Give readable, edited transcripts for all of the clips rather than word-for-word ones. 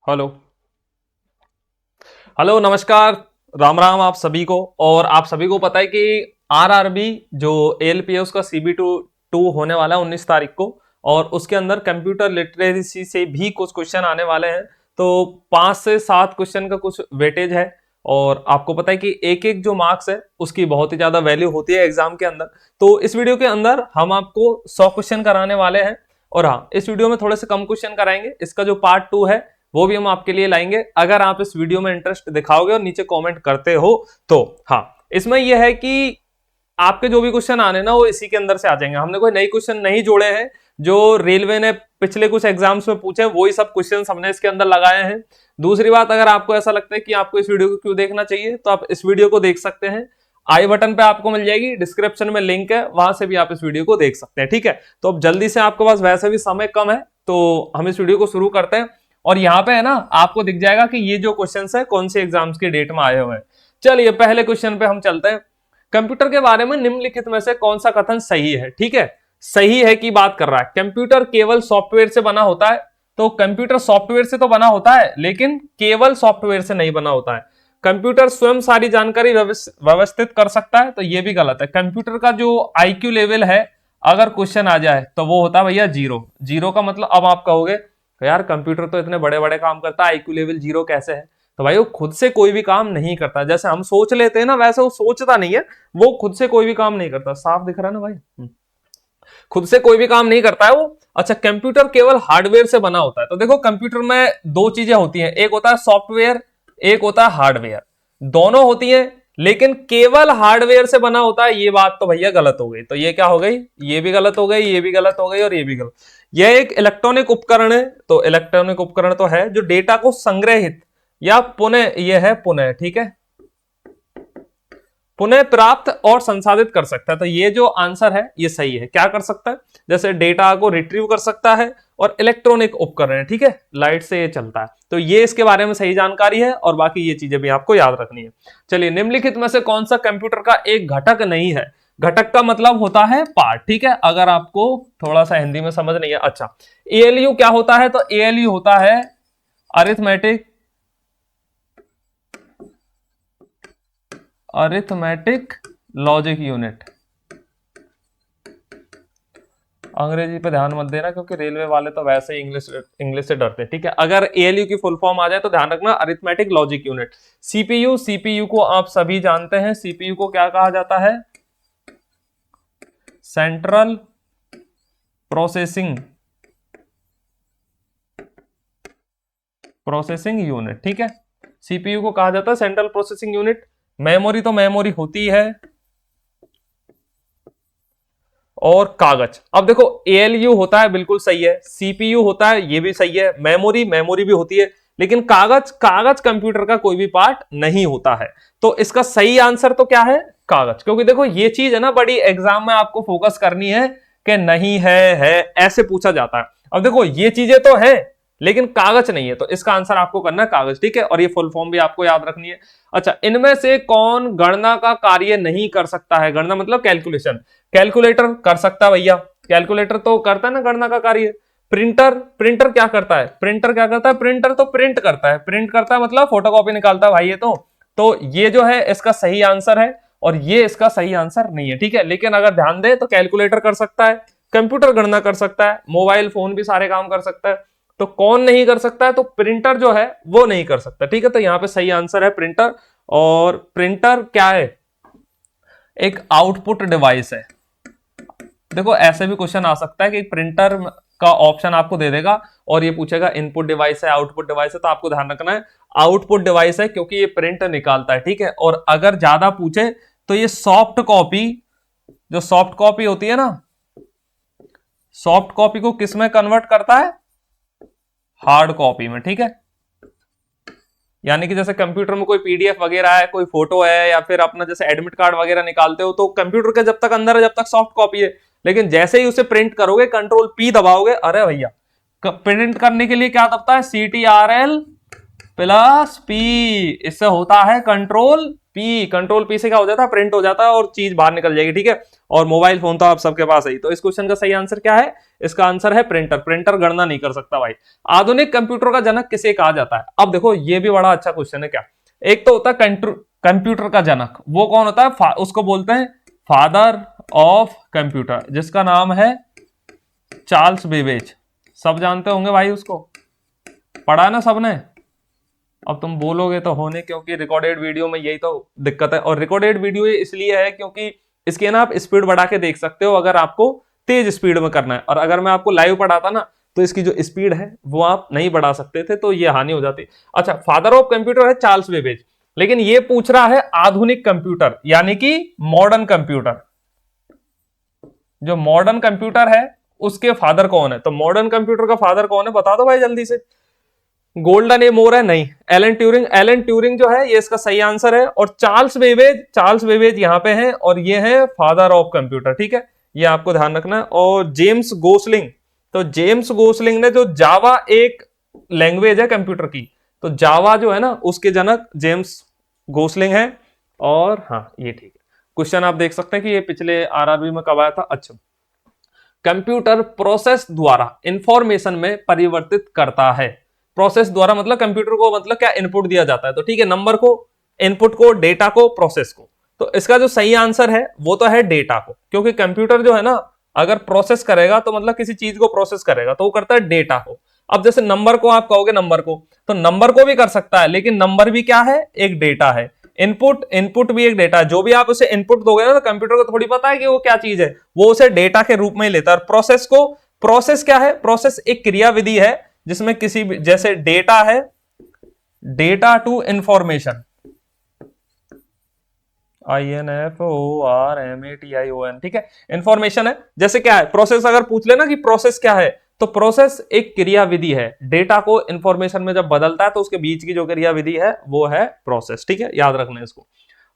Hello hello नमस्कार। राम राम आप सभी को। और आप सभी को पता है कि आरआरबी जो एएलपी है उसका CB2 होने वाला है 19 तारीख को। और उसके अंदर कंप्यूटर लिटरेसी से भी कुछ क्वेश्चन आने वाले हैं। तो 5 से 7 क्वेश्चन का कुछ वेटेज है। और आपको पता है कि एक एक जो मार्क्स है उसकी बहुत ही ज्यादा वैल्यू होती है एग्जाम के अंदर। तो इस वीडियो के अंदर हम आपको 100 क्वेश्चन कराने वाले हैं। और हाँ, इस वीडियो में थोड़े से कम क्वेश्चन कराएंगे। इसका जो पार्ट 2 है वो भी हम आपके लिए लाएंगे अगर आप इस वीडियो में इंटरेस्ट दिखाओगे और नीचे कमेंट करते हो तो। हाँ, इसमें यह है कि आपके जो भी क्वेश्चन आने ना वो इसी के अंदर से आ जाएंगे। हमने कोई नई क्वेश्चन नहीं जोड़े हैं। जो रेलवे ने पिछले कुछ एग्जाम्स में पूछे वही सब क्वेश्चन हमने इसके अंदर लगाए हैं। दूसरी बात, अगर आपको ऐसा लगता है कि आपको इस वीडियो को क्यों देखना चाहिए तो आप इस वीडियो को देख सकते हैं। आई बटन पे आपको मिल जाएगी, डिस्क्रिप्शन में लिंक है, वहां से भी आप इस वीडियो को देख सकते हैं। ठीक है, तो अब जल्दी से, आपके पास वैसे भी समय कम है तो हम इस वीडियो को शुरू करते हैं। और यहाँ पे है ना, आपको दिख जाएगा कि ये जो क्वेश्चंस है कौन से एग्जाम्स की डेट में आए हुए हैं। चलिए पहले क्वेश्चन पे हम चलते हैं। कंप्यूटर के बारे में निम्नलिखित में से कौन सा कथन सही है। ठीक है, सही है की बात कर रहा है। कंप्यूटर केवल सॉफ्टवेयर से बना होता है। तो कंप्यूटर सॉफ्टवेयर से तो बना होता है लेकिन केवल सॉफ्टवेयर से नहीं बना होता है। कंप्यूटर स्वयं सारी जानकारी व्यवस्थित कर सकता है, तो ये भी गलत है। कंप्यूटर का जो IQ लेवल है, अगर क्वेश्चन आ जाए तो वो होता है भैया 0। 0 का मतलब, अब आप कहोगे यार कंप्यूटर तो इतने बड़े बड़े काम करता है, IQ लेवल 0 कैसे है। तो भाई वो खुद से कोई भी काम नहीं करता। जैसे हम सोच लेते हैं ना, वैसे वो सोचता नहीं है। वो खुद से कोई भी काम नहीं करता। साफ दिख रहा है ना भाई, खुद से कोई भी काम नहीं करता है वो। अच्छा, कंप्यूटर केवल हार्डवेयर से बना होता है। तो देखो, कंप्यूटर में दो चीजें होती हैं, एक होता है सॉफ्टवेयर, एक होता है हार्डवेयर। दोनों होती हैं लेकिन केवल हार्डवेयर से बना होता है, ये बात तो भैया गलत हो गई। तो ये क्या हो गई, ये भी गलत हो गई, ये भी गलत हो गई और ये भी गलत। यह एक इलेक्ट्रॉनिक उपकरण है। तो इलेक्ट्रॉनिक उपकरण तो है जो डेटा को संग्रहित या पुनः, यह है पुनः, ठीक है, पुनः प्राप्त और संसाधित कर सकता है। तो ये जो आंसर है ये सही है। क्या कर सकता है, जैसे डेटा को रिट्रीव कर सकता है और इलेक्ट्रॉनिक उपकरण है, ठीक है, लाइट से ये चलता है। तो ये इसके बारे में सही जानकारी है और बाकी ये चीजें भी आपको याद रखनी है। चलिए, निम्नलिखित में से कौन सा कंप्यूटर का एक घटक नहीं है। घटक का मतलब होता है पार्ट। ठीक है, अगर आपको थोड़ा सा हिंदी में समझ नहीं है। अच्छा, ALU क्या होता है, तो ALU होता है अरिथमेटिक लॉजिक यूनिट। अंग्रेजी पे ध्यान मत देना क्योंकि रेलवे वाले तो वैसे ही इंग्लिश से डरते हैं। ठीक है, अगर ALU की फुल फॉर्म आ जाए तो ध्यान रखना, अरिथमेटिक लॉजिक यूनिट। CPU को आप सभी जानते हैं। CPU को क्या कहा जाता है, सेंट्रल प्रोसेसिंग यूनिट। ठीक है, CPU को कहा जाता है सेंट्रल प्रोसेसिंग यूनिट। मेमोरी तो मेमोरी होती है, और कागज। अब देखो, ALU होता है, बिल्कुल सही है। CPU होता है, ये भी सही है। मेमोरी भी होती है, लेकिन कागज कंप्यूटर का कोई भी पार्ट नहीं होता है। तो इसका सही आंसर तो क्या है, कागज। क्योंकि देखो ये चीज है ना, बड़ी एग्जाम में आपको फोकस करनी है कि नहीं है ऐसे पूछा जाता है। अब देखो ये चीजें तो है लेकिन कागज नहीं है, तो इसका आंसर आपको करना है कागज। ठीक है, और ये फुल फॉर्म भी आपको याद रखनी है। अच्छा, इनमें से कौन गणना का कार्य नहीं कर सकता है। गणना मतलब कैलकुलेशन। कैलकुलेटर कर सकता है भैया, कैलकुलेटर तो करता है ना गणना का कार्य। प्रिंटर क्या करता है, प्रिंटर तो प्रिंट करता है मतलब फोटोकॉपी निकालता है भाई ये तो ये जो है इसका सही आंसर है और ये इसका सही आंसर नहीं है। ठीक है, लेकिन अगर ध्यान दे तो कैलकुलेटर कर सकता है, कंप्यूटर गणना कर सकता है, मोबाइल फोन भी सारे काम कर सकता है। तो कौन नहीं कर सकता है, तो प्रिंटर जो है वो नहीं कर सकता। ठीक है, तो यहां पे सही आंसर है प्रिंटर। और प्रिंटर क्या है, एक आउटपुट डिवाइस है। देखो ऐसे भी क्वेश्चन आ सकता है कि प्रिंटर का ऑप्शन आपको दे देगा और ये पूछेगा इनपुट डिवाइस है आउटपुट डिवाइस है। तो आपको ध्यान रखना है आउटपुट डिवाइस है क्योंकि ये प्रिंट निकालता है। ठीक है, और अगर ज्यादा पूछे तो ये सॉफ्ट कॉपी, जो सॉफ्ट कॉपी होती है ना, सॉफ्ट कॉपी को किस में कन्वर्ट करता है, हार्ड कॉपी में। ठीक है, यानी कि जैसे कंप्यूटर में कोई PDF वगैरह है, कोई फोटो है, या फिर अपना जैसे एडमिट कार्ड वगैरह निकालते हो तो कंप्यूटर के जब तक अंदर है जब तक सॉफ्ट कॉपी है, लेकिन जैसे ही उसे प्रिंट करोगे Ctrl+P दबाओगे, अरे भैया प्रिंट करने के लिए क्या दबता है, CTRL+P, इससे होता है Ctrl+P। पी, कंट्रोल पी से क्या हो जाता है, प्रिंट हो जाता है और चीज बाहर निकल जाएगी, ठीक है। और मोबाइल फोन तो आप सबके पास है ही। तो इस क्वेश्चन का सही आंसर क्या है, इसका आंसर है प्रिंटर। प्रिंटर गणना नहीं कर सकता भाई। आधुनिक कंप्यूटर का जनक किसे कहा जाता है? अब देखो ये भी बड़ा अच्छा क्वेश्चन है। क्या एक तो होता है कंप्यूटर का जनक, वो कौन होता है, उसको बोलते हैं फादर ऑफ कंप्यूटर, जिसका नाम है चार्ल्स बेबेज। सब जानते होंगे भाई, उसको पढ़ा ना सबने। अब तुम बोलोगे तो होने, क्योंकि रिकॉर्डेड वीडियो में यही तो दिक्कत है। और रिकॉर्डेड वीडियो इसलिए है क्योंकि इसके ना आप स्पीड बढ़ा के देख सकते हो अगर आपको तेज स्पीड में करना है। और अगर मैं आपको लाइव पढ़ाता ना तो इसकी जो स्पीड है वो आप नहीं बढ़ा सकते थे, तो ये हानि हो जाती। अच्छा, फादर ऑफ कंप्यूटर है चार्ल्स बेबेज, लेकिन ये पूछ रहा है आधुनिक कंप्यूटर यानी कि मॉडर्न कंप्यूटर। जो मॉडर्न कंप्यूटर है उसके फादर कौन है? तो मॉडर्न कंप्यूटर का फादर कौन है बता दो भाई जल्दी से। गोल्डन ए मोर है? नहीं, एलन ट्यूरिंग। एलन ट्यूरिंग जो है ये इसका सही आंसर है। और चार्ल्स बेबेज यहां पे हैं और ये है फादर ऑफ कंप्यूटर, ठीक है, ये आपको ध्यान रखना है। और जेम्स गोसलिंग, तो जेम्स गोसलिंग ने जो जावा एक लैंग्वेज है कंप्यूटर की, तो जावा जो है ना उसके जनक जेम्स गोसलिंग है। और हाँ ये ठीक है। क्वेश्चन आप देख सकते हैं कि ये पिछले आरआरबी में कब आया था। अच्छा, कंप्यूटर प्रोसेस द्वारा इंफॉर्मेशन में परिवर्तित करता है। प्रोसेस द्वारा मतलब कंप्यूटर को मतलब क्या, इनपुट दिया जाता है, तो ठीक है, नंबर को, इनपुट को, डेटा को, प्रोसेस को। तो इसका जो सही आंसर है वो तो है डेटा को, क्योंकि कंप्यूटर जो है ना अगर प्रोसेस करेगा तो मतलब किसी चीज को प्रोसेस करेगा तो वो करता है डेटा को। अब जैसे नंबर को आप कहोगे नंबर को, तो नंबर को भी कर सकता है, लेकिन नंबर भी क्या है, एक डेटा है। इनपुट भी एक डेटा है। जो भी आप उसे इनपुट दोगे ना तो कंप्यूटर को थोड़ी पता है कि वो क्या चीज है, वो उसे डेटा के रूप में ही लेता है। प्रोसेस क्या है, प्रोसेस एक क्रियाविधि है जिसमें किसी भी, जैसे डेटा है, डेटा टू इंफॉर्मेशन, INFORMATION, ठीक है, इंफॉर्मेशन है। जैसे क्या है प्रोसेस, अगर पूछ लेना कि प्रोसेस क्या है, तो प्रोसेस एक क्रियाविधि है, डेटा को इंफॉर्मेशन में जब बदलता है तो उसके बीच की जो क्रियाविधि है वो है प्रोसेस, ठीक है, याद रखना है इसको।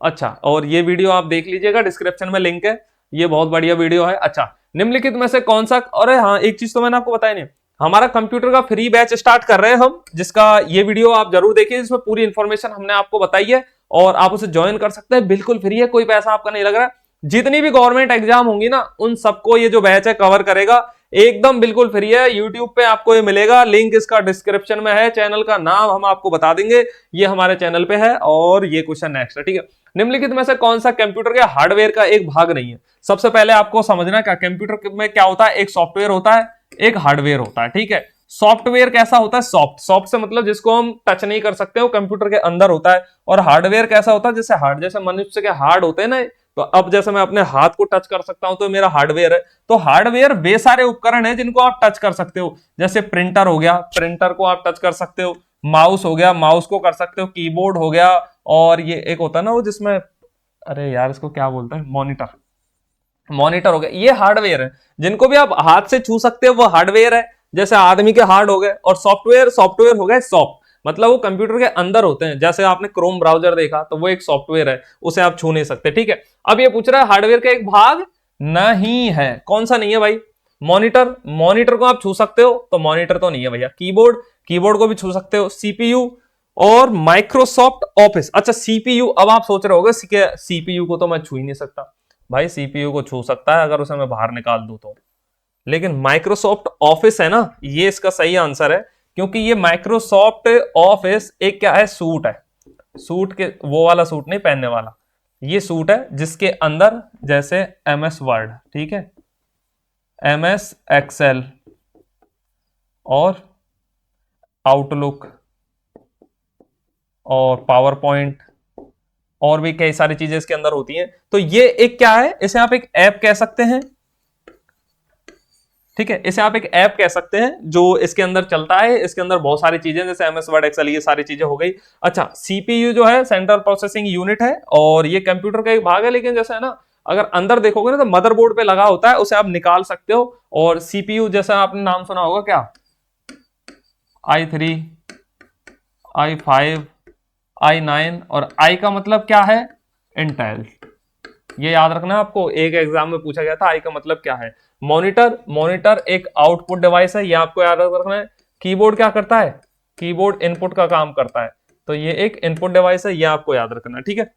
अच्छा, और ये वीडियो आप देख लीजिएगा, डिस्क्रिप्शन में लिंक है, ये बहुत बढ़िया वीडियो है। अच्छा, निम्नलिखित में से कौन सा, अरे हाँ एक चीज तो मैंने आपको बताया नहीं, हमारा कंप्यूटर का फ्री बैच स्टार्ट कर रहे हैं हम, जिसका ये वीडियो आप जरूर देखिए, जिसमें पूरी इंफॉर्मेशन हमने आपको बताई है और आप उसे ज्वाइन कर सकते हैं, बिल्कुल फ्री है, कोई पैसा आपका नहीं लग रहा है। जितनी भी गवर्नमेंट एग्जाम होंगी ना उन सबको ये जो बैच है कवर करेगा, एकदम बिल्कुल फ्री है। यूट्यूब पे आपको ये मिलेगा, लिंक इसका डिस्क्रिप्शन में है, चैनल का नाम हम आपको बता देंगे, ये हमारे चैनल पे है। और ये क्वेश्चन नेक्स्ट है, ठीक है, निम्नलिखित में से कौन सा कंप्यूटर के हार्डवेयर का एक भाग नहीं है? सबसे पहले आपको समझना क्या, कंप्यूटर में क्या होता है, एक सॉफ्टवेयर होता है, एक हार्डवेयर होता है, ठीक है। सॉफ्टवेयर कैसा होता है, सॉफ्ट से मतलब जिसको हम टच नहीं कर सकते, वो कंप्यूटर के अंदर होता है। और हार्डवेयर कैसा होता है, जैसे हार्ड, जैसे मनुष्य के हार्ड होते हैं ना, तो अब जैसे मैं अपने हाथ को टच कर सकता हूं तो मेरा हार्डवेयर है। तो हार्डवेयर वे सारे उपकरण है जिनको आप टच कर सकते हो, जैसे प्रिंटर हो गया, प्रिंटर को आप टच कर सकते हो, माउस हो गया, माउस को कर सकते हो, कीबोर्ड हो गया, और ये एक होता है ना वो जिसमें, अरे यार इसको क्या बोलते हैं, मॉनिटर हो गया, ये हार्डवेयर है। जिनको भी आप हाथ से छू सकते हो वो हार्डवेयर है, जैसे आदमी के हार्ड हो गए। और सॉफ्टवेयर हो गए सॉफ्ट, मतलब वो कंप्यूटर के अंदर होते हैं। जैसे आपने क्रोम ब्राउजर देखा तो वो एक सॉफ्टवेयर है, उसे आप छू नहीं सकते, ठीक है। अब ये पूछ रहा है हार्डवेयर का एक भाग नहीं है, कौन सा नहीं है भाई? मॉनिटर को आप छू सकते हो तो मॉनिटर तो नहीं है भैया। कीबोर्ड को भी छू सकते हो। सीपीयू और माइक्रोसॉफ्ट ऑफिस। अच्छा सीपीयू, अब आप सोच रहे होगे सीपीयू को तो मैं छू ही नहीं सकता। भाई सीपीयू को छू सकता है अगर उसे मैं बाहर निकाल दूं तो, लेकिन माइक्रोसॉफ्ट ऑफिस है ना, ये इसका सही आंसर है, क्योंकि ये माइक्रोसॉफ्ट ऑफिस एक क्या है, सूट है। सूट के वो वाला सूट नहीं पहनने वाला, ये सूट है जिसके अंदर जैसे एमएस वर्ड, ठीक है, एमएस एक्सेल और आउटलुक और पावर पॉइंट और भी कई सारी चीजें इसके अंदर होती हैं। तो ये एक क्या है, इसे आप एक ऐप कह सकते हैं, ठीक है, इसे आप एक ऐप कह सकते हैं जो इसके अंदर चलता है। इसके अंदर बहुत सारी चीजें जैसे एमएस वर्ड, एक्सेल, ये सारी चीजें हो गई। अच्छा, सीपीयू जो है सेंट्रल प्रोसेसिंग यूनिट है और ये कंप्यूटर का एक भाग है, लेकिन जैसे है ना अगर अंदर देखोगे ना तो मदरबोर्ड पे लगा होता है, उसे आप निकाल सकते हो। और सीपीयू जैसा आपने नाम सुना होगा क्या, i3, i5, i9, और i का मतलब क्या है, इंटेल। ये याद रखना आपको, एक एग्जाम में पूछा गया था i का मतलब क्या है। मॉनिटर एक आउटपुट डिवाइस है, ये आपको याद रखना है। कीबोर्ड क्या करता है, कीबोर्ड इनपुट का काम करता है, तो ये एक इनपुट डिवाइस है, ये आपको याद रखना है, ठीक है।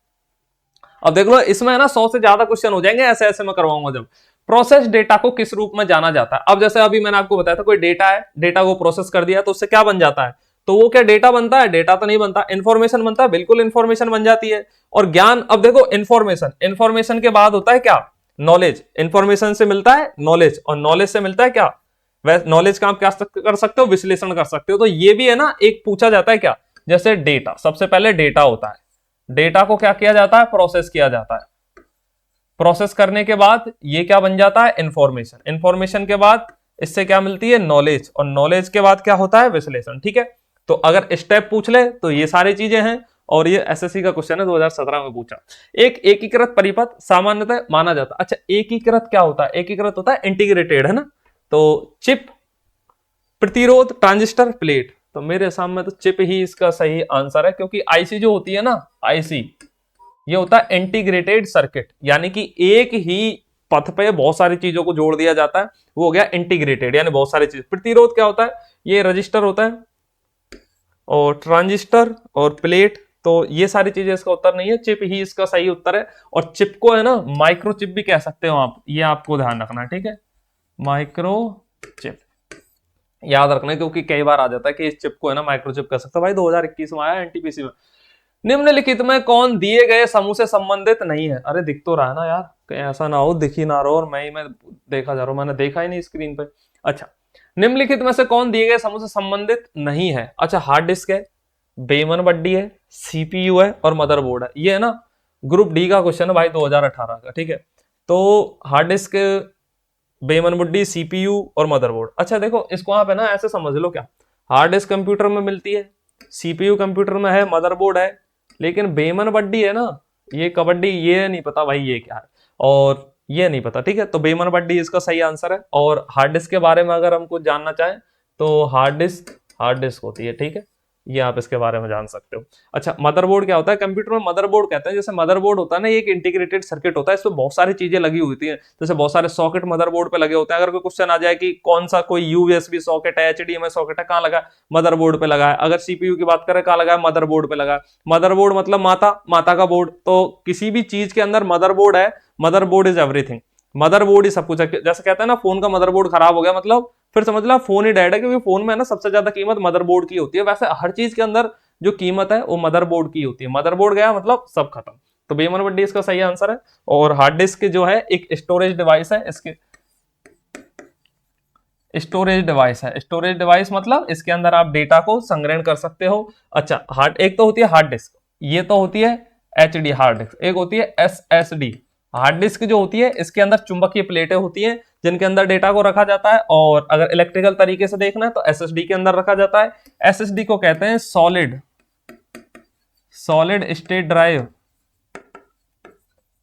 अब देख लो इसमें है ना 100 से ज्यादा क्वेश्चन हो जाएंगे, ऐसे ऐसे मैं करवाऊंगा जब। प्रोसेस डेटा को किस रूप में जाना जाता है? अब जैसे अभी मैंने आपको बताया था कोई डेटा है, डेटा को प्रोसेस कर दिया तो उससे क्या बन जाता है? तो वो क्या डेटा बनता है? डेटा तो नहीं बनता। इंफॉर्मेशन बनता है? बिल्कुल इंफॉर्मेशन बन जाती है। और ज्ञान, अब देखो इंफॉर्मेशन के बाद होता है क्या? नॉलेज। इंफॉर्मेशन से मिलता है नॉलेज, और नॉलेज से मिलता है क्या? वैसे नॉलेज का आप क्या कर सकते हो? विश्लेषण कर सकते हो। तो ये भी है ना एक पूछा जाता है क्या, जैसे डेटा, सबसे पहले डेटा होता है, डेटा को क्या किया जाता है? प्रोसेस किया जाता है। प्रोसेस करने के बाद ये क्या बन जाता है? इंफॉर्मेशन। इंफॉर्मेशन के बाद इससे क्या मिलती है? नॉलेज। और नॉलेज के बाद क्या होता है? विश्लेषण। ठीक है, तो अगर स्टेप पूछ ले तो ये सारी चीजें हैं। और ये एसएससी का क्वेश्चन है, 2017 में पूछा। एक एकीकृत परिपथ सामान्यतः माना जाता है। अच्छा, एकीकृत क्या होता है? एकीकृत होता है इंटीग्रेटेड, है ना। तो चिप, प्रतिरोध, ट्रांजिस्टर, प्लेट। तो मेरे सामने तो चिप ही इसका सही आंसर है, क्योंकि आईसी जो होती है ना, आईसी, ये होता है इंटीग्रेटेड सर्किट, यानी कि एक ही पथ पे बहुत सारी चीजों को जोड़ दिया जाता है, वो हो गया इंटीग्रेटेड, यानी बहुत सारी चीज। प्रतिरोध क्या होता है? ये रजिस्टर होता है। और ट्रांजिस्टर और प्लेट, तो ये सारी चीजें इसका उत्तर नहीं है, चिप ही इसका सही उत्तर है। और चिप को है ना माइक्रोचिप भी कह सकते हो आप, ये आपको ध्यान रखना है, ठीक है। माइक्रोचिप याद रखना है, क्योंकि कई बार आ जाता है कि इस चिप को है ना माइक्रोचिप कह सकते हो। भाई 2021 में आया एनटीपीसी में। निम्नलिखित में कौन दिए गए समूह से संबंधित नहीं है? अरे दिख तो रहा है ना यार, कहीं ऐसा ना हो दिख ही ना रहो और मैं देखा जा रहा हूं, मैंने देखा ही नहीं स्क्रीन पे। अच्छा, निम्नलिखित में से कौन दिए गए समूह से संबंधित नहीं है? अच्छा, हार्ड डिस्क है, बेमन बड्डी है, सीपीयू है और मदरबोर्ड है। ये है ना ग्रुप डी का क्वेश्चन है भाई, 2018 का, ठीक है। तो हार्ड डिस्क, बेमन बुड्डी, सीपीयू और मदरबोर्ड। अच्छा देखो, इसको आप है ना ऐसे समझ लो, क्या हार्ड डिस्क कंप्यूटर में मिलती है, सीपीयू कंप्यूटर में है, मदरबोर्ड है, लेकिन बेमन बड्डी है ना, ये कबड्डी, ये नहीं पता भाई ये क्या है, और ये नहीं पता, ठीक है। तो बेमन बड्डी इसका सही आंसर है। और हार्ड डिस्क के बारे में अगर हम कुछ जानना चाहें तो हार्ड डिस्क होती है, ठीक है, ये आप इसके बारे में जान सकते हो। अच्छा, मदरबोर्ड क्या होता है? कंप्यूटर में मदरबोर्ड कहते हैं, जैसे मदरबोर्ड होता है ना, ये एक इंटीग्रेटेड सर्किट होता है, इसमें बहुत सारी चीजें लगी होती है, जैसे बहुत सारे सॉकेट मदरबोर्ड पे लगे होते हैं। अगर कोई क्वेश्चन आ जाए कि कौन सा कोई यूएसबी सॉकेट है, एचडीएमआई सॉकेट है, कहाँ लगा है? मदरबोर्ड पे लगा है। अगर सीपीयू की बात करें, कहाँ लगा है? मदरबोर्ड पे लगा है। मदरबोर्ड मतलब माता का बोर्ड। तो किसी भी चीज के अंदर मदरबोर्ड है, मदरबोर्ड इज एवरीथिंग, मदरबोर्ड ही सब कुछ है। जैसे कहते हैं ना फोन का मदरबोर्ड खराब हो गया, मतलब फिर समझ लो फोन ही डेड है, क्योंकि फोन में ना सबसे ज्यादा कीमत मदरबोर्ड की होती है। वैसे हर चीज के अंदर जो कीमत है वो मदरबोर्ड की होती है। मदरबोर्ड गया मतलब सब खत्म। तो बेमन बड्डी इसका सही आंसर है। और हार्ड डिस्क जो है एक स्टोरेज डिवाइस है, इसके स्टोरेज डिवाइस मतलब इसके अंदर आप डेटा को संग्रहण कर सकते हो। अच्छा, एक तो होती है हार्ड डिस्क, ये तो होती है एचडी हार्ड डिस्क, एक होती है एसएसडी। हार्ड डिस्क जो होती है इसके अंदर चुंबकीय प्लेटें होती हैं जिनके अंदर डेटा को रखा जाता है, और अगर इलेक्ट्रिकल तरीके से देखना है तो एसएसडी के अंदर रखा जाता है। एसएसडी को कहते हैं सॉलिड स्टेट ड्राइव।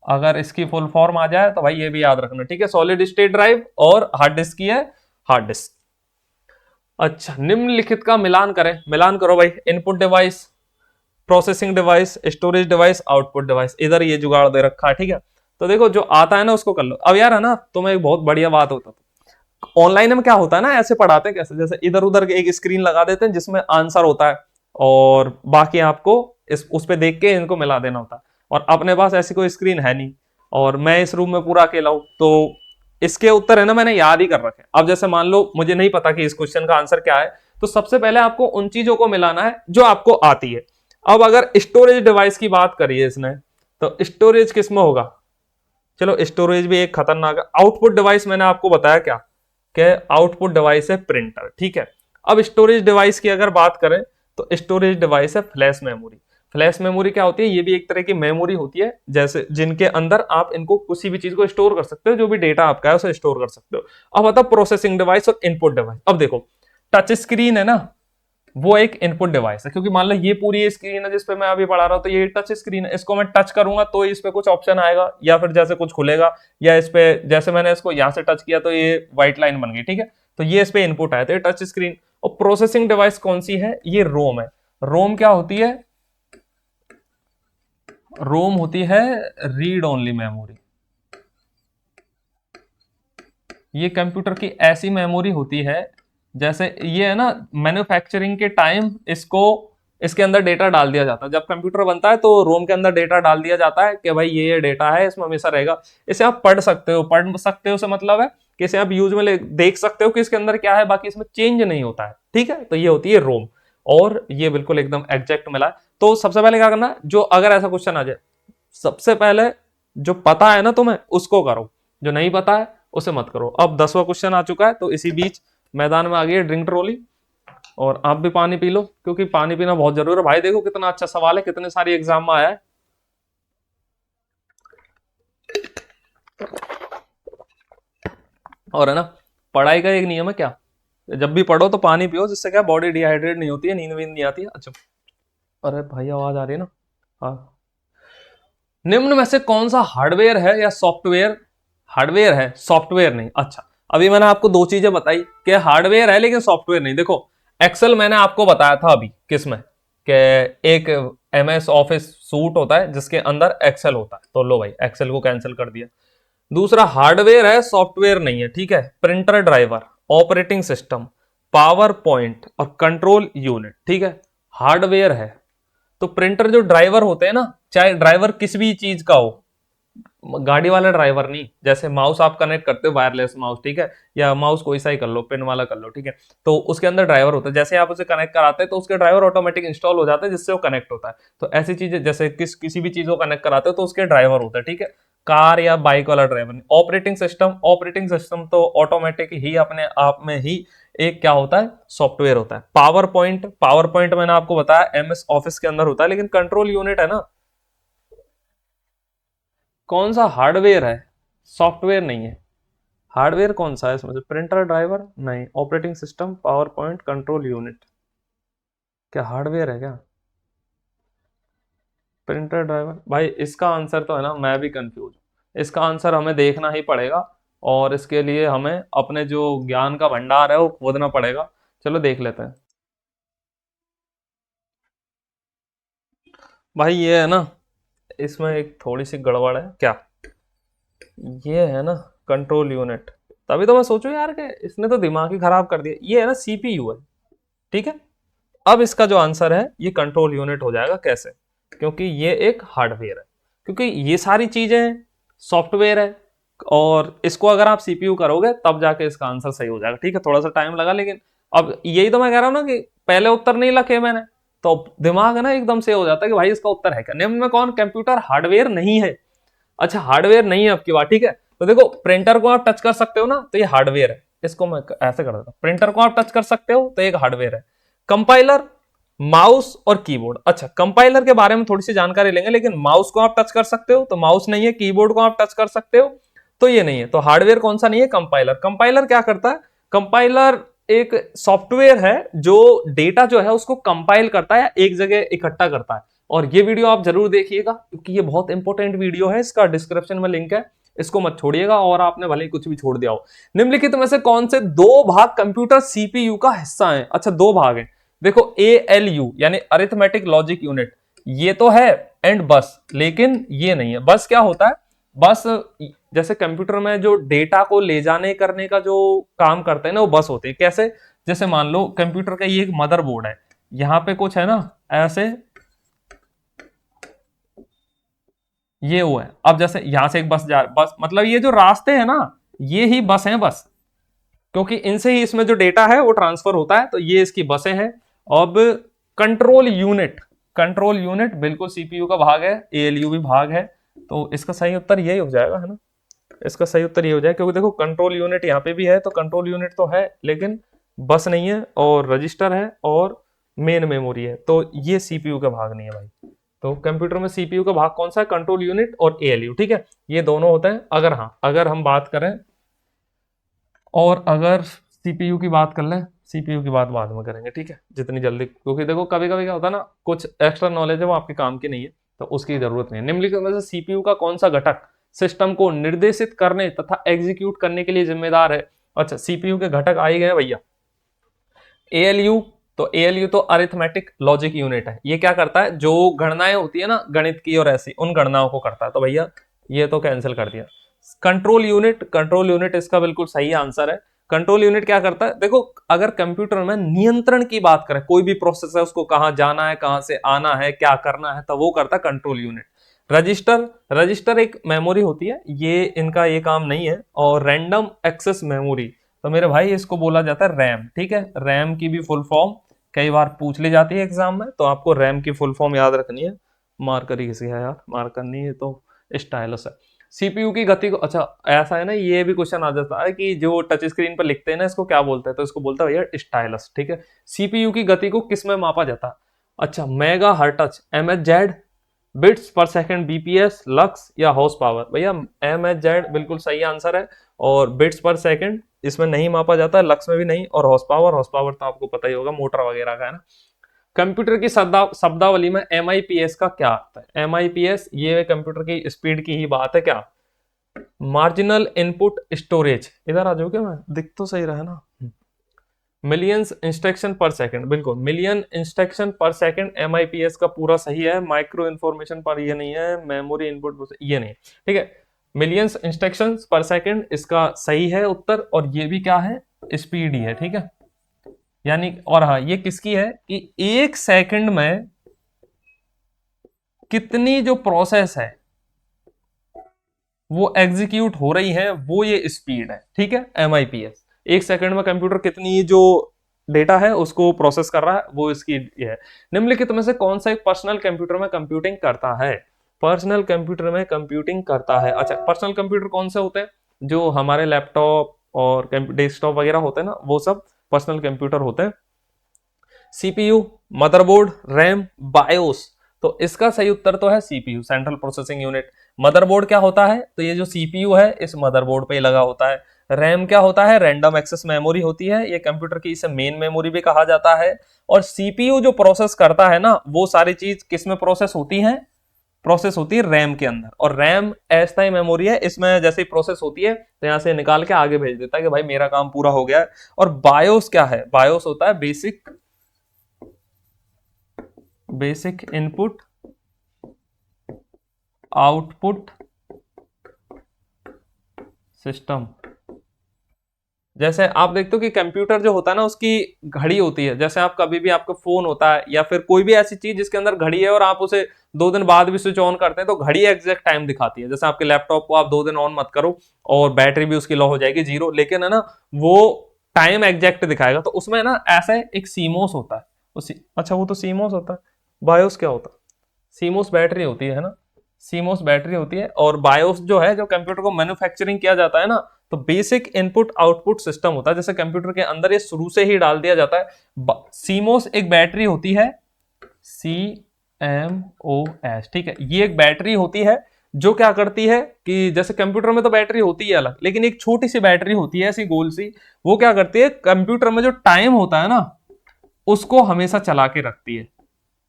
अगर इसकी फुल फॉर्म आ जाए तो भाई ये भी याद रखना, ठीक है। सॉलिड स्टेट ड्राइव और हार्ड डिस्क की है हार्ड डिस्क। अच्छा, निम्नलिखित का मिलान करें। मिलान करो भाई। Input device, processing device, storage device, output device. इधर ये जुगाड़ दे रखा है, ठीक है। तो देखो जो आता है ना उसको कर लो। अब यार है ना, तुम्हें एक बहुत बढ़िया बात होता था ऑनलाइन में, क्या होता है ना ऐसे पढ़ाते हैं कैसे, जैसे इधर उधर एक स्क्रीन लगा देते हैं जिसमें आंसर होता है, और बाकी आपको उस पे देख के इनको मिला देना होता है। और अपने पास ऐसी कोई स्क्रीन है नहीं, और मैं इस रूम में पूरा अकेला हूं, तो इसके उत्तर है ना मैंने याद ही कर रखे। अब जैसे मान लो मुझे नहीं पता कि इस क्वेश्चन का आंसर क्या है, तो सबसे पहले आपको उन चीजों को मिलाना है जो आपको आती है। अब अगर स्टोरेज डिवाइस की बात करिए इसने, तो स्टोरेज किस में होगा? चलो स्टोरेज भी एक खतरनाक है। आउटपुट डिवाइस मैंने आपको बताया क्या, कि आउटपुट डिवाइस है प्रिंटर, ठीक है। अब स्टोरेज डिवाइस की अगर बात करें तो स्टोरेज डिवाइस है फ्लैश मेमोरी। फ्लैश मेमोरी क्या होती है? ये भी एक तरह की मेमोरी होती है, जैसे जिनके अंदर आप इनको किसी भी चीज को स्टोर कर सकते हो, जो भी डेटा आपका है उसे स्टोर कर सकते हो। अब आता प्रोसेसिंग डिवाइस और इनपुट डिवाइस। अब देखो टच स्क्रीन है ना, वो एक इनपुट डिवाइस है, क्योंकि मान लो ये पूरी स्क्रीन है जिसपे मैं अभी पढ़ा रहा हूं, तो ये टच स्क्रीन है। इसको मैं टच करूंगा तो इस पे कुछ ऑप्शन आएगा, या फिर जैसे कुछ खुलेगा, या इस पे जैसे मैंने इसको यहां से टच किया तो ये व्हाइट लाइन बन गई, ठीक है। तो ये इस पे इनपुट आया, तो ये टच स्क्रीन। और प्रोसेसिंग डिवाइस कौन सी है? ये रोम है। रोम क्या होती है? रोम होती है रीड ओनली मेमोरी। ये कंप्यूटर की ऐसी मेमोरी होती है, जैसे ये है ना मैन्युफैक्चरिंग के टाइम इसको इसके अंदर डेटा डाल दिया जाता है। जब कंप्यूटर बनता है तो रोम के अंदर डेटा डाल दिया जाता है कि भाई ये डेटा है, इसमें हमेशा रहेगा। इसे आप पढ़ सकते हो से मतलब है कि इसे आप यूज में देख सकते हो कि इसके अंदर क्या है, बाकी इसमें चेंज नहीं होता है, ठीक है। तो ये होती है रोम, और ये बिल्कुल एकदम एग्जैक्ट मिला है। तो सबसे पहले क्या करना है, जो अगर ऐसा क्वेश्चन आ जाए, सबसे पहले जो पता है ना तुम्हें उसको करो, जो नहीं पता है उसे मत करो। अब 10वां क्वेश्चन आ चुका है, तो इसी बीच मैदान में आ गई है ड्रिंक ट्रॉली, और आप भी पानी पी लो क्योंकि पानी पीना बहुत जरूरी है। भाई देखो कितना अच्छा सवाल है, कितने सारी एग्जाम में आया है। और है ना, पढ़ाई का एक नियम है क्या, जब भी पढ़ो तो पानी पियो, जिससे क्या बॉडी डिहाइड्रेट नहीं होती है, नींद वींद नहीं आती है। अच्छा, अरे भाई आवाज आ रही है ना। हाँ, निम्न में से कौन सा हार्डवेयर है या सॉफ्टवेयर, हार्डवेयर है सॉफ्टवेयर नहीं। अच्छा, अभी मैंने आपको दो चीजें बताई कि हार्डवेयर है लेकिन सॉफ्टवेयर नहीं। देखो एक्सेल मैंने आपको बताया था अभी किसमें, कि एक एमएस ऑफिस सूट होता है जिसके अंदर एक्सेल होता है, तो लो भाई एक्सेल को कैंसिल कर दिया। दूसरा हार्डवेयर है, सॉफ्टवेयर नहीं है, ठीक है। Printer driver, operating system, power point और कंट्रोल यूनिट, ठीक है, हार्डवेयर है। तो प्रिंटर जो ड्राइवर होते हैं ना, चाहे ड्राइवर किस भी चीज का हो, गाड़ी वाला ड्राइवर नहीं, जैसे माउस आप कनेक्ट करते हो वायरलेस माउस, ठीक है, या माउस कोई सा ही कर लो, पिन वाला कर लो, ठीक है, तो उसके अंदर ड्राइवर होता है। जैसे आप उसे कनेक्ट कराते हैं तो उसके ड्राइवर ऑटोमेटिक इंस्टॉल हो जाते हैं जिससे वो कनेक्ट होता है। तो ऐसी चीजें जैसे किसी भी चीज को कनेक्ट कराते हो तो उसके ड्राइवर होता है, ठीक है। कार या बाइक वाला ड्राइवर नहीं। ऑपरेटिंग सिस्टम तो ऑटोमेटिक ही अपने आप में ही एक क्या होता है, सॉफ्टवेयर होता है। पावर पॉइंट मैंने आपको बताया एमएस ऑफिस के अंदर होता है, लेकिन कंट्रोल यूनिट है ना, कौन सा हार्डवेयर है, सॉफ्टवेयर नहीं है। हार्डवेयर कौन सा है इसमें से, प्रिंटर ड्राइवर नहीं, operating system, power point, control unit, क्या हार्डवेयर है क्या, प्रिंटर ड्राइवर। भाई इसका आंसर तो है ना, मैं भी कंफ्यूज हूं, इसका आंसर हमें देखना ही पड़ेगा, और इसके लिए हमें अपने जो ज्ञान का भंडार है वो खोदना पड़ेगा। चलो देख लेते हैं। भाई ये है ना, इसमें एक थोड़ी सी गड़बड़ है क्या, ये है ना कंट्रोल यूनिट, तभी तो मैं सोचूं यार कि इसने तो दिमाग ही खराब कर दिया। ये है ना सीपीयू है, ठीक है। अब इसका जो आंसर है ये कंट्रोल यूनिट हो जाएगा, कैसे, क्योंकि ये एक हार्डवेयर है, क्योंकि ये सारी चीजें सॉफ्टवेयर है, और इसको अगर आप सीपीयू करोगे तब जाके इसका आंसर सही हो जाएगा, ठीक है। थोड़ा सा टाइम लगा, लेकिन अब यही तो मैं कह रहा हूं ना कि पहले उत्तर नहीं लिखे मैंने, तो दिमाग है ना एकदम से हो जाता है कि भाई इसका उत्तर है क्या। निम्न में कौन कंप्यूटर हार्डवेयर नहीं है। अच्छा हार्डवेयर नहीं है आपकी बात, ठीक है। तो देखो प्रिंटर को आप टच कर सकते हो ना, तो ये हार्डवेयर है, इसको मैं ऐसे कर देता हूं, प्रिंटर को आप टच कर सकते हो तो एक हार्डवेयर है। कंपाइलर, माउस और कीबोर्ड। अच्छा कंपाइलर के बारे में थोड़ी सी जानकारी लेंगे, लेकिन माउस को आप टच कर सकते हो तो माउस नहीं है, कीबोर्ड को आप टच कर सकते हो तो ये नहीं है। तो हार्डवेयर कौन सा नहीं है, कंपाइलर। कंपाइलर क्या करता है, कंपाइलर एक सॉफ्टवेयर है जो डेटा जो है उसको कंपाइल करता है, एक जगह इकट्ठा करता है। और ये वीडियो आप जरूर देखिएगा क्योंकि ये बहुत इंपॉर्टेंट वीडियो है, इसका डिस्क्रिप्शन में लिंक है, इसको मत छोड़िएगा। और आपने भले ही कुछ भी छोड़ दिया हो। निम्नलिखित में से कौन से दो भाग कंप्यूटर सीपीयू का हिस्सा है। अच्छा दो भाग हैं, देखो एएलयू यानी अरिथमेटिक लॉजिक यूनिट, ये तो है, एंड बस, लेकिन ये नहीं है। बस क्या होता है, बस जैसे कंप्यूटर में जो डेटा को ले जाने करने का जो काम करते हैं ना वो बस होते हैं। कैसे, जैसे मान लो कंप्यूटर का ये एक मदरबोर्ड है, यहां पे कुछ है ना ऐसे, ये वो है। अब जैसे यहां से एक बस बस मतलब ये जो रास्ते हैं ना ये ही बस हैं, बस, क्योंकि इनसे ही इसमें जो डेटा है वो ट्रांसफर होता है, तो ये इसकी बसें हैं। अब कंट्रोल यूनिट बिल्कुल सीपीयू का भाग है, एएलयू भी भाग है, तो इसका सही उत्तर यही हो जाएगा, है ना। इसका सही उत्तर ये हो जाएगा, क्योंकि देखो कंट्रोल यूनिट यहाँ पे भी है, तो कंट्रोल यूनिट तो है लेकिन बस नहीं है, और रजिस्टर है और मेन मेमोरी है, तो ये सीपीयू का भाग नहीं है भाई। तो कंप्यूटर में सीपीयू का भाग कौन सा है, कंट्रोल यूनिट और एएलयू, ठीक है, ये दोनों होते हैं। अगर हाँ, अगर हम बात करें, और अगर सीपीयू की बात कर लें, सीपीयू की बात बाद में करेंगे, ठीक है, जितनी जल्दी, क्योंकि देखो कभी कभी क्या होता है ना, कुछ एक्स्ट्रा नॉलेज है वो आपके काम की नहीं है, तो उसकी जरूरत नहीं है। निम्नलिखित में से सीपीयू का कौन सा घटक सिस्टम को निर्देशित करने तथा एग्जीक्यूट करने के लिए जिम्मेदार है। अच्छा सीपीयू के घटक आ ही गए भैया, एएलयू, तो एएलयू तो अरिथमेटिक लॉजिक यूनिट है, ये क्या करता है, जो गणनाएं होती है ना गणित की और ऐसी, उन गणनाओं को करता है, तो भैया ये तो कैंसिल कर दिया। कंट्रोल यूनिट इसका बिल्कुल सही आंसर है। कंट्रोल यूनिट क्या करता है, देखो अगर कंप्यूटर में नियंत्रण की बात करें, कोई भी प्रोसेस है उसको कहां जाना है, कहां से आना है, क्या करना है, तो वो करता है कंट्रोल यूनिट। रजिस्टर, रजिस्टर एक मेमोरी होती है, ये इनका ये काम नहीं है। और रैंडम एक्सेस मेमोरी, तो मेरे भाई इसको बोला जाता है रैम, ठीक है। रैम की भी फुल फॉर्म कई बार पूछ ली जाती है एग्जाम में, तो आपको रैम की फुल फॉर्म याद रखनी है। मार्कर ही किसी है यार, मार्कर नहीं है तो स्टाइलस है। सीपीयू की गति को, अच्छा ऐसा है ना, ये भी क्वेश्चन आ जाता है कि जो टच स्क्रीन पर लिखते हैं ना इसको क्या बोलते हैं, तो इसको बोलता है भैया स्टाइलस, ठीक है। सीपीयू की गति को किस में मापा जाता है, अच्छा मेगा हर्ट्ज, एमएचजेड, बिट्स पर सेकंड, बीपीएस, लक्स या हॉर्स पावर। भैया एमएचजेड बिल्कुल सही आंसर है, और बिट्स पर सेकंड इसमें नहीं मापा जाता, लक्स में भी नहीं, और हॉर्स पावर, हॉर्स पावर तो आपको पता ही होगा मोटर वगैरह का है ना। कंप्यूटर की शब्दावली में एमआईपीएस का क्या अर्थ है, एमआईपीएस ये कंप्यूटर की स्पीड की ही बात है क्या। मार्जिनल इनपुट स्टोरेज, इधर आ जाओ क्या, मैं दिख तो सही रहा ना। मिलियंस इंस्ट्रक्शन पर सेकंड, बिल्कुल मिलियन इंस्ट्रक्शन पर सेकंड एमआईपीएस का पूरा सही है। माइक्रो इन्फॉर्मेशन पर ये नहीं है, मेमोरी इनपुट ये नहीं, ठीक है। मिलियंस इंस्ट्रक्शन पर सेकंड इसका सही है उत्तर, और ये भी क्या है, स्पीड ही है, ठीक है। यानी और हाँ, ये किसकी है कि एक सेकंड में कितनी जो प्रोसेस है वो एग्जीक्यूट हो रही है, वो ये स्पीड है, ठीक है। एमआईपीएस एक सेकंड में कंप्यूटर कितनी जो डेटा है उसको प्रोसेस कर रहा है, वो इसकी ये है। निम्नलिखित में से कौन सा एक पर्सनल कंप्यूटर में कंप्यूटिंग करता है, पर्सनल कंप्यूटर में कंप्यूटिंग करता है। अच्छा, पर्सनल कंप्यूटर कौन से होते हैं, जो हमारे लैपटॉप और डेस्कटॉप वगैरह होते हैं ना, वो सब पर्सनल कंप्यूटर होते हैं। सीपीयू, मदरबोर्ड, रैम, बायोस, तो इसका सही उत्तर तो है CPU, central processing unit. Motherboard क्या होता है, तो ये जो सीपीयू है इस मदरबोर्ड पे ही लगा होता है। रैम क्या होता है, रैंडम एक्सेस मेमोरी होती है, ये कंप्यूटर की इसे मेन मेमोरी भी कहा जाता है। और सीपीयू जो प्रोसेस करता है ना, वो सारी चीज किस में प्रोसेस होती है, प्रोसेस होती है रैम के अंदर। और रैम अस्थायी मेमोरी है, इसमें जैसे प्रोसेस होती है तो यहां से निकाल के आगे भेज देता है कि भाई मेरा काम पूरा हो गया है। और बायोस क्या है, बायोस होता है बेसिक इनपुट आउटपुट सिस्टम। जैसे आप देखते हो कि कंप्यूटर जो होता है ना उसकी घड़ी होती है, जैसे आप कभी भी आपका फोन होता है या फिर कोई भी ऐसी चीज जिसके अंदर घड़ी है और आप उसे 2 दिन बाद भी स्विच ऑन करते हैं तो घड़ी एग्जैक्ट टाइम दिखाती है। जैसे आपके लैपटॉप को आप 2 दिन ऑन मत करो और बैटरी भी उसकी लो हो जाएगी 0, लेकिन है ना वो टाइम एग्जैक्ट दिखाएगा। तो उसमें ना ऐसे एक सीमोस होता है, अच्छा वो तो सीमोस होता है। बायोस क्या होता है, सीमोस बैटरी होती है ना, सीमोस बैटरी होती है। और बायोस जो है, जो कंप्यूटर को मैन्युफैक्चरिंग किया जाता है ना, तो बेसिक इनपुट आउटपुट सिस्टम होता है। जैसे कंप्यूटर के अंदर ये शुरू से ही डाल दिया जाता है। सीमोस एक बैटरी होती है, CMOS, ठीक है। ये एक बैटरी होती है जो क्या करती है कि जैसे कंप्यूटर में तो बैटरी होती है अलग, लेकिन एक छोटी सी बैटरी होती है ऐसी गोल सी, वो क्या करती है कंप्यूटर में जो टाइम होता है ना उसको हमेशा चला के रखती है,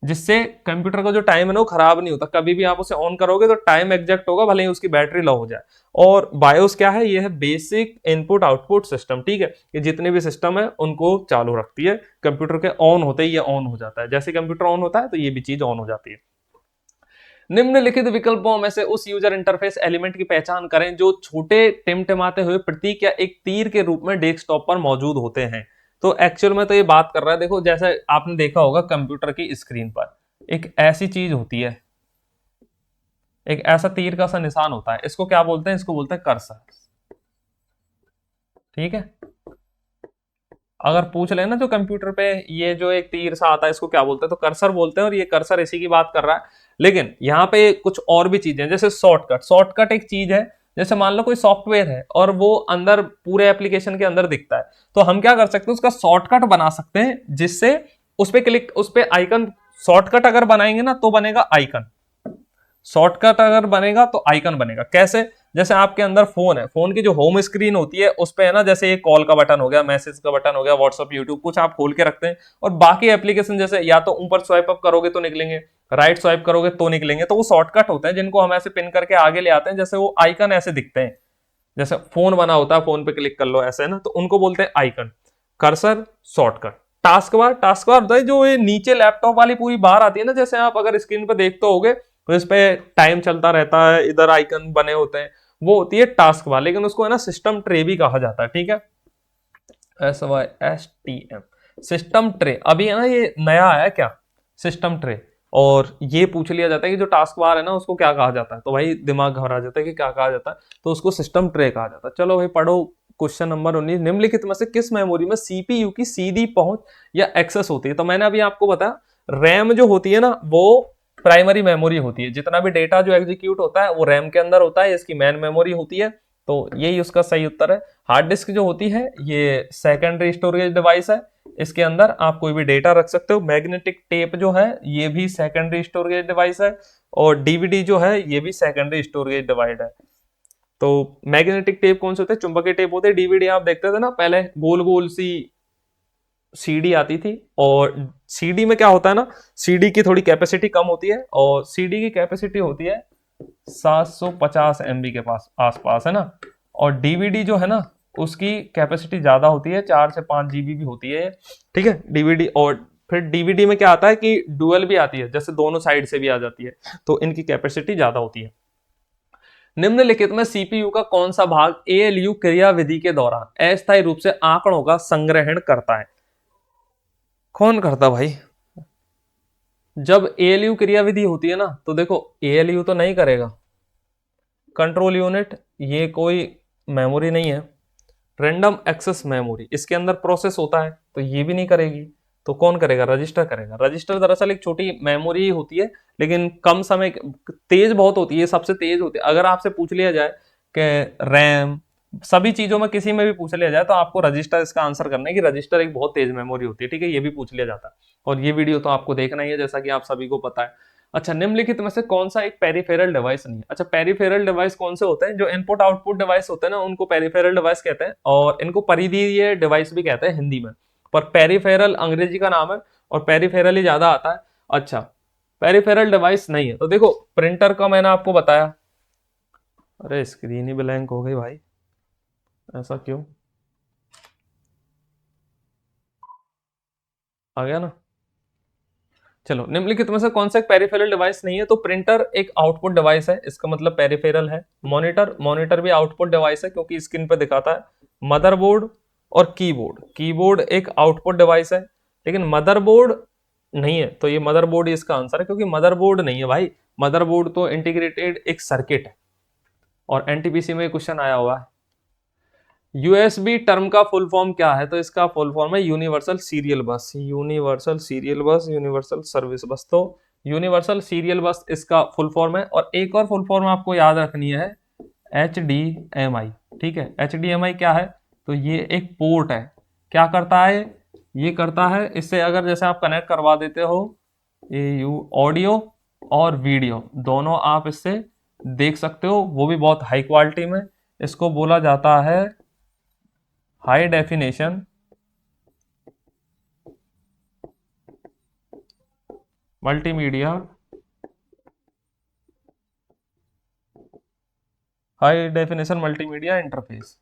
जिससे कंप्यूटर का जो टाइम है ना वो खराब नहीं होता। कभी भी आप उसे ऑन करोगे तो टाइम एग्जैक्ट होगा, भले ही उसकी बैटरी लो हो जाए। और बायोस क्या है, ये है बेसिक इनपुट आउटपुट सिस्टम, ठीक है। ये जितने भी सिस्टम है उनको चालू रखती है, कंप्यूटर के ऑन होते ही ये ऑन हो जाता है। जैसे कंप्यूटर ऑन होता है तो ये भी चीज ऑन हो जाती है। निम्नलिखित विकल्पों में से उस यूजर इंटरफेस एलिमेंट की पहचान करें जो छोटे टिमटिमाते हुए प्रतीक या एक तीर के रूप में डेस्कटॉप पर मौजूद होते हैं। तो एक्चुअल में तो ये बात कर रहा है, देखो जैसे आपने देखा होगा कंप्यूटर की स्क्रीन पर एक ऐसी चीज होती है, एक ऐसा तीर का सा निशान होता है, इसको क्या बोलते हैं, इसको बोलते हैं कर्सर, ठीक है। अगर पूछ लेना जो कंप्यूटर पे ये जो एक तीर सा आता है इसको क्या बोलते हैं, तो कर्सर बोलते हैं, और ये कर्सर इसी की बात कर रहा है। लेकिन यहाँ पे कुछ और भी चीजें, जैसे शॉर्टकट, शॉर्टकट एक चीज है। जैसे मान लो कोई सॉफ्टवेयर है और वो अंदर पूरे एप्लीकेशन के अंदर दिखता है, तो हम क्या कर सकते हैं, उसका शॉर्टकट बना सकते हैं, जिससे उस पे क्लिक, उस पे आइकन, शॉर्टकट अगर बनाएंगे ना तो बनेगा आइकन, शॉर्टकट अगर बनेगा तो आइकन बनेगा। कैसे, जैसे आपके अंदर फोन है, फोन की जो होम स्क्रीन होती है उस पे है ना, जैसे ये कॉल का बटन हो गया, मैसेज का बटन हो गया, व्हाट्सअप, यूट्यूब, कुछ आप खोल के रखते हैं, और बाकी एप्लीकेशन जैसे या तो ऊपर स्वाइप अप करोगे तो निकलेंगे, राइट स्वाइप करोगे तो निकलेंगे, तो वो शॉर्टकट होते हैं जिनको हम ऐसे पिन करके आगे ले आते हैं। जैसे वो आइकन ऐसे दिखते हैं, जैसे फोन बना होता है, फोन पे क्लिक कर लो ऐसे है ना, तो उनको बोलते हैं icon. Cursor, shortcut. Task bar, task bar होता है जो ये नीचे लैपटॉप वाली पूरी बार आती है ना, जैसे आप अगर स्क्रीन पे देखते होगे तो इस पे टाइम चलता रहता है, इधर आइकन बने होते हैं, वो होती है टास्क बार, लेकिन उसको है ना सिस्टम ट्रे भी कहा जाता है, ठीक है। SYSTM, system tray. अभी है ना ये नया आया क्या, सिस्टम ट्रे। और ये पूछ लिया जाता है कि जो टास्क बार है ना उसको क्या कहा जाता है, तो भाई दिमाग घबरा जाता है कि क्या कहा जाता है, तो उसको सिस्टम ट्रे कहा जाता है। चलो भाई पढ़ो क्वेश्चन नंबर 19, निम्नलिखित में से किस मेमोरी में सीपीयू की सीधी पहुंच या एक्सेस होती है। तो मैंने अभी आपको बताया रैम जो होती है ना वो प्राइमरी मेमोरी होती है, जितना भी डेटा जो एग्जीक्यूट होता है वो रैम के अंदर होता है, इसकी मेन मेमोरी होती है, तो यही उसका सही उत्तर है। हार्ड डिस्क जो होती है ये सेकेंडरी स्टोरेज डिवाइस है, इसके अंदर आप कोई भी डेटा रख सकते हो। मैग्नेटिक टेप जो है ये भी सेकेंडरी स्टोरेज डिवाइस है, और डीवीडी जो है ये भी सेकेंडरी स्टोरेज डिवाइस है। तो मैग्नेटिक टेप कौन से होते हैं, चुंबकीय टेप होते हैं। डीवीडी आप देखते थे ना पहले गोल गोल सी सीडी आती थी, और सीडी में क्या होता है ना, सीडी की थोड़ी कैपेसिटी कम होती है, और सीडी की कैपेसिटी होती है 750 MB के पास आसपास, है ना। और डीवीडी जो है ना उसकी कैपेसिटी ज्यादा होती है, 4 से 5 GB भी होती है, ठीक है डीवीडी। और फिर डीवीडी में क्या आता है कि डुअल भी आती है, जैसे दोनों साइड से भी आ जाती है, तो इनकी कैपेसिटी ज्यादा होती है। निम्नलिखित में सीपीयू का कौन सा भाग एएलयू क्रियाविधि के दौरान अस्थायी रूप से आंकड़ों का संग्रहण करता है। कौन करता भाई, जब एएलयू क्रियाविधि होती है ना तो देखो एएलयू तो नहीं करेगा, कंट्रोल यूनिट ये कोई मेमोरी नहीं है, रैंडम एक्सेस मेमोरी इसके अंदर प्रोसेस होता है तो ये भी नहीं करेगी, तो कौन करेगा, रजिस्टर करेगा। रजिस्टर दरअसल एक छोटी मेमोरी होती है, लेकिन कम समय, तेज बहुत होती है, सबसे तेज होती है। अगर आपसे पूछ लिया जाए कि रैम सभी चीजों में किसी में भी पूछ लिया जाए तो आपको रजिस्टर इसका आंसर करना है कि रजिस्टर एक बहुत तेज मेमोरी होती है, ठीक है, ये भी पूछ लिया जाता है। और ये वीडियो तो आपको देखना ही है जैसा कि आप सभी को पता है। अच्छा, निम्नलिखित में से कौन सा एक पेरिफेरल डिवाइस नहीं है। अच्छा, पेरिफेरल डिवाइस कौन से होते हैं, जो इनपुट आउटपुट डिवाइस होते हैं ना उनको पेरिफेरल डिवाइस कहते हैं, और इनको परिधीय डिवाइस भी कहते हैं हिंदी में, पर पेरिफेरल अंग्रेजी का नाम है और पेरिफेरल ही ज्यादा आता है। अच्छा, पेरिफेरल डिवाइस नहीं है तो देखो प्रिंटर का मैंने आपको बताया, अरे स्क्रीन ही ब्लैंक हो गई भाई, ऐसा क्यों, आ गया ना। चलो, निम्नलिखित में से कौन सा एक पेरिफेरल डिवाइस नहीं है, तो प्रिंटर एक आउटपुट डिवाइस है, इसका मतलब पेरिफेरल है। मॉनिटर भी आउटपुट डिवाइस है क्योंकि स्क्रीन पे दिखाता है। मदरबोर्ड और कीबोर्ड एक आउटपुट डिवाइस है, लेकिन मदरबोर्ड नहीं है, तो ये मदरबोर्ड ही इसका आंसर है, क्योंकि मदरबोर्ड नहीं है भाई, मदरबोर्ड तो इंटीग्रेटेड एक सर्किट है, और एनटीपीसी में क्वेश्चन आया हुआ है। यूएसबी टर्म का फुल फॉर्म क्या है, तो इसका फुल फॉर्म है यूनिवर्सल सीरियल बस, यूनिवर्सल सर्विस बस। तो यूनिवर्सल सीरियल बस इसका फुल फॉर्म है। और एक और फुल फॉर्म आपको याद रखनी है, HDMI, ठीक है। HDMI क्या है, तो ये एक पोर्ट है, क्या करता है, ये करता है इससे अगर जैसे आप कनेक्ट करवा देते हो ऑडियो और वीडियो दोनों आप इससे देख सकते हो, वो भी बहुत हाई क्वालिटी में। इसको बोला जाता है high definition multimedia, high definition multimedia interface,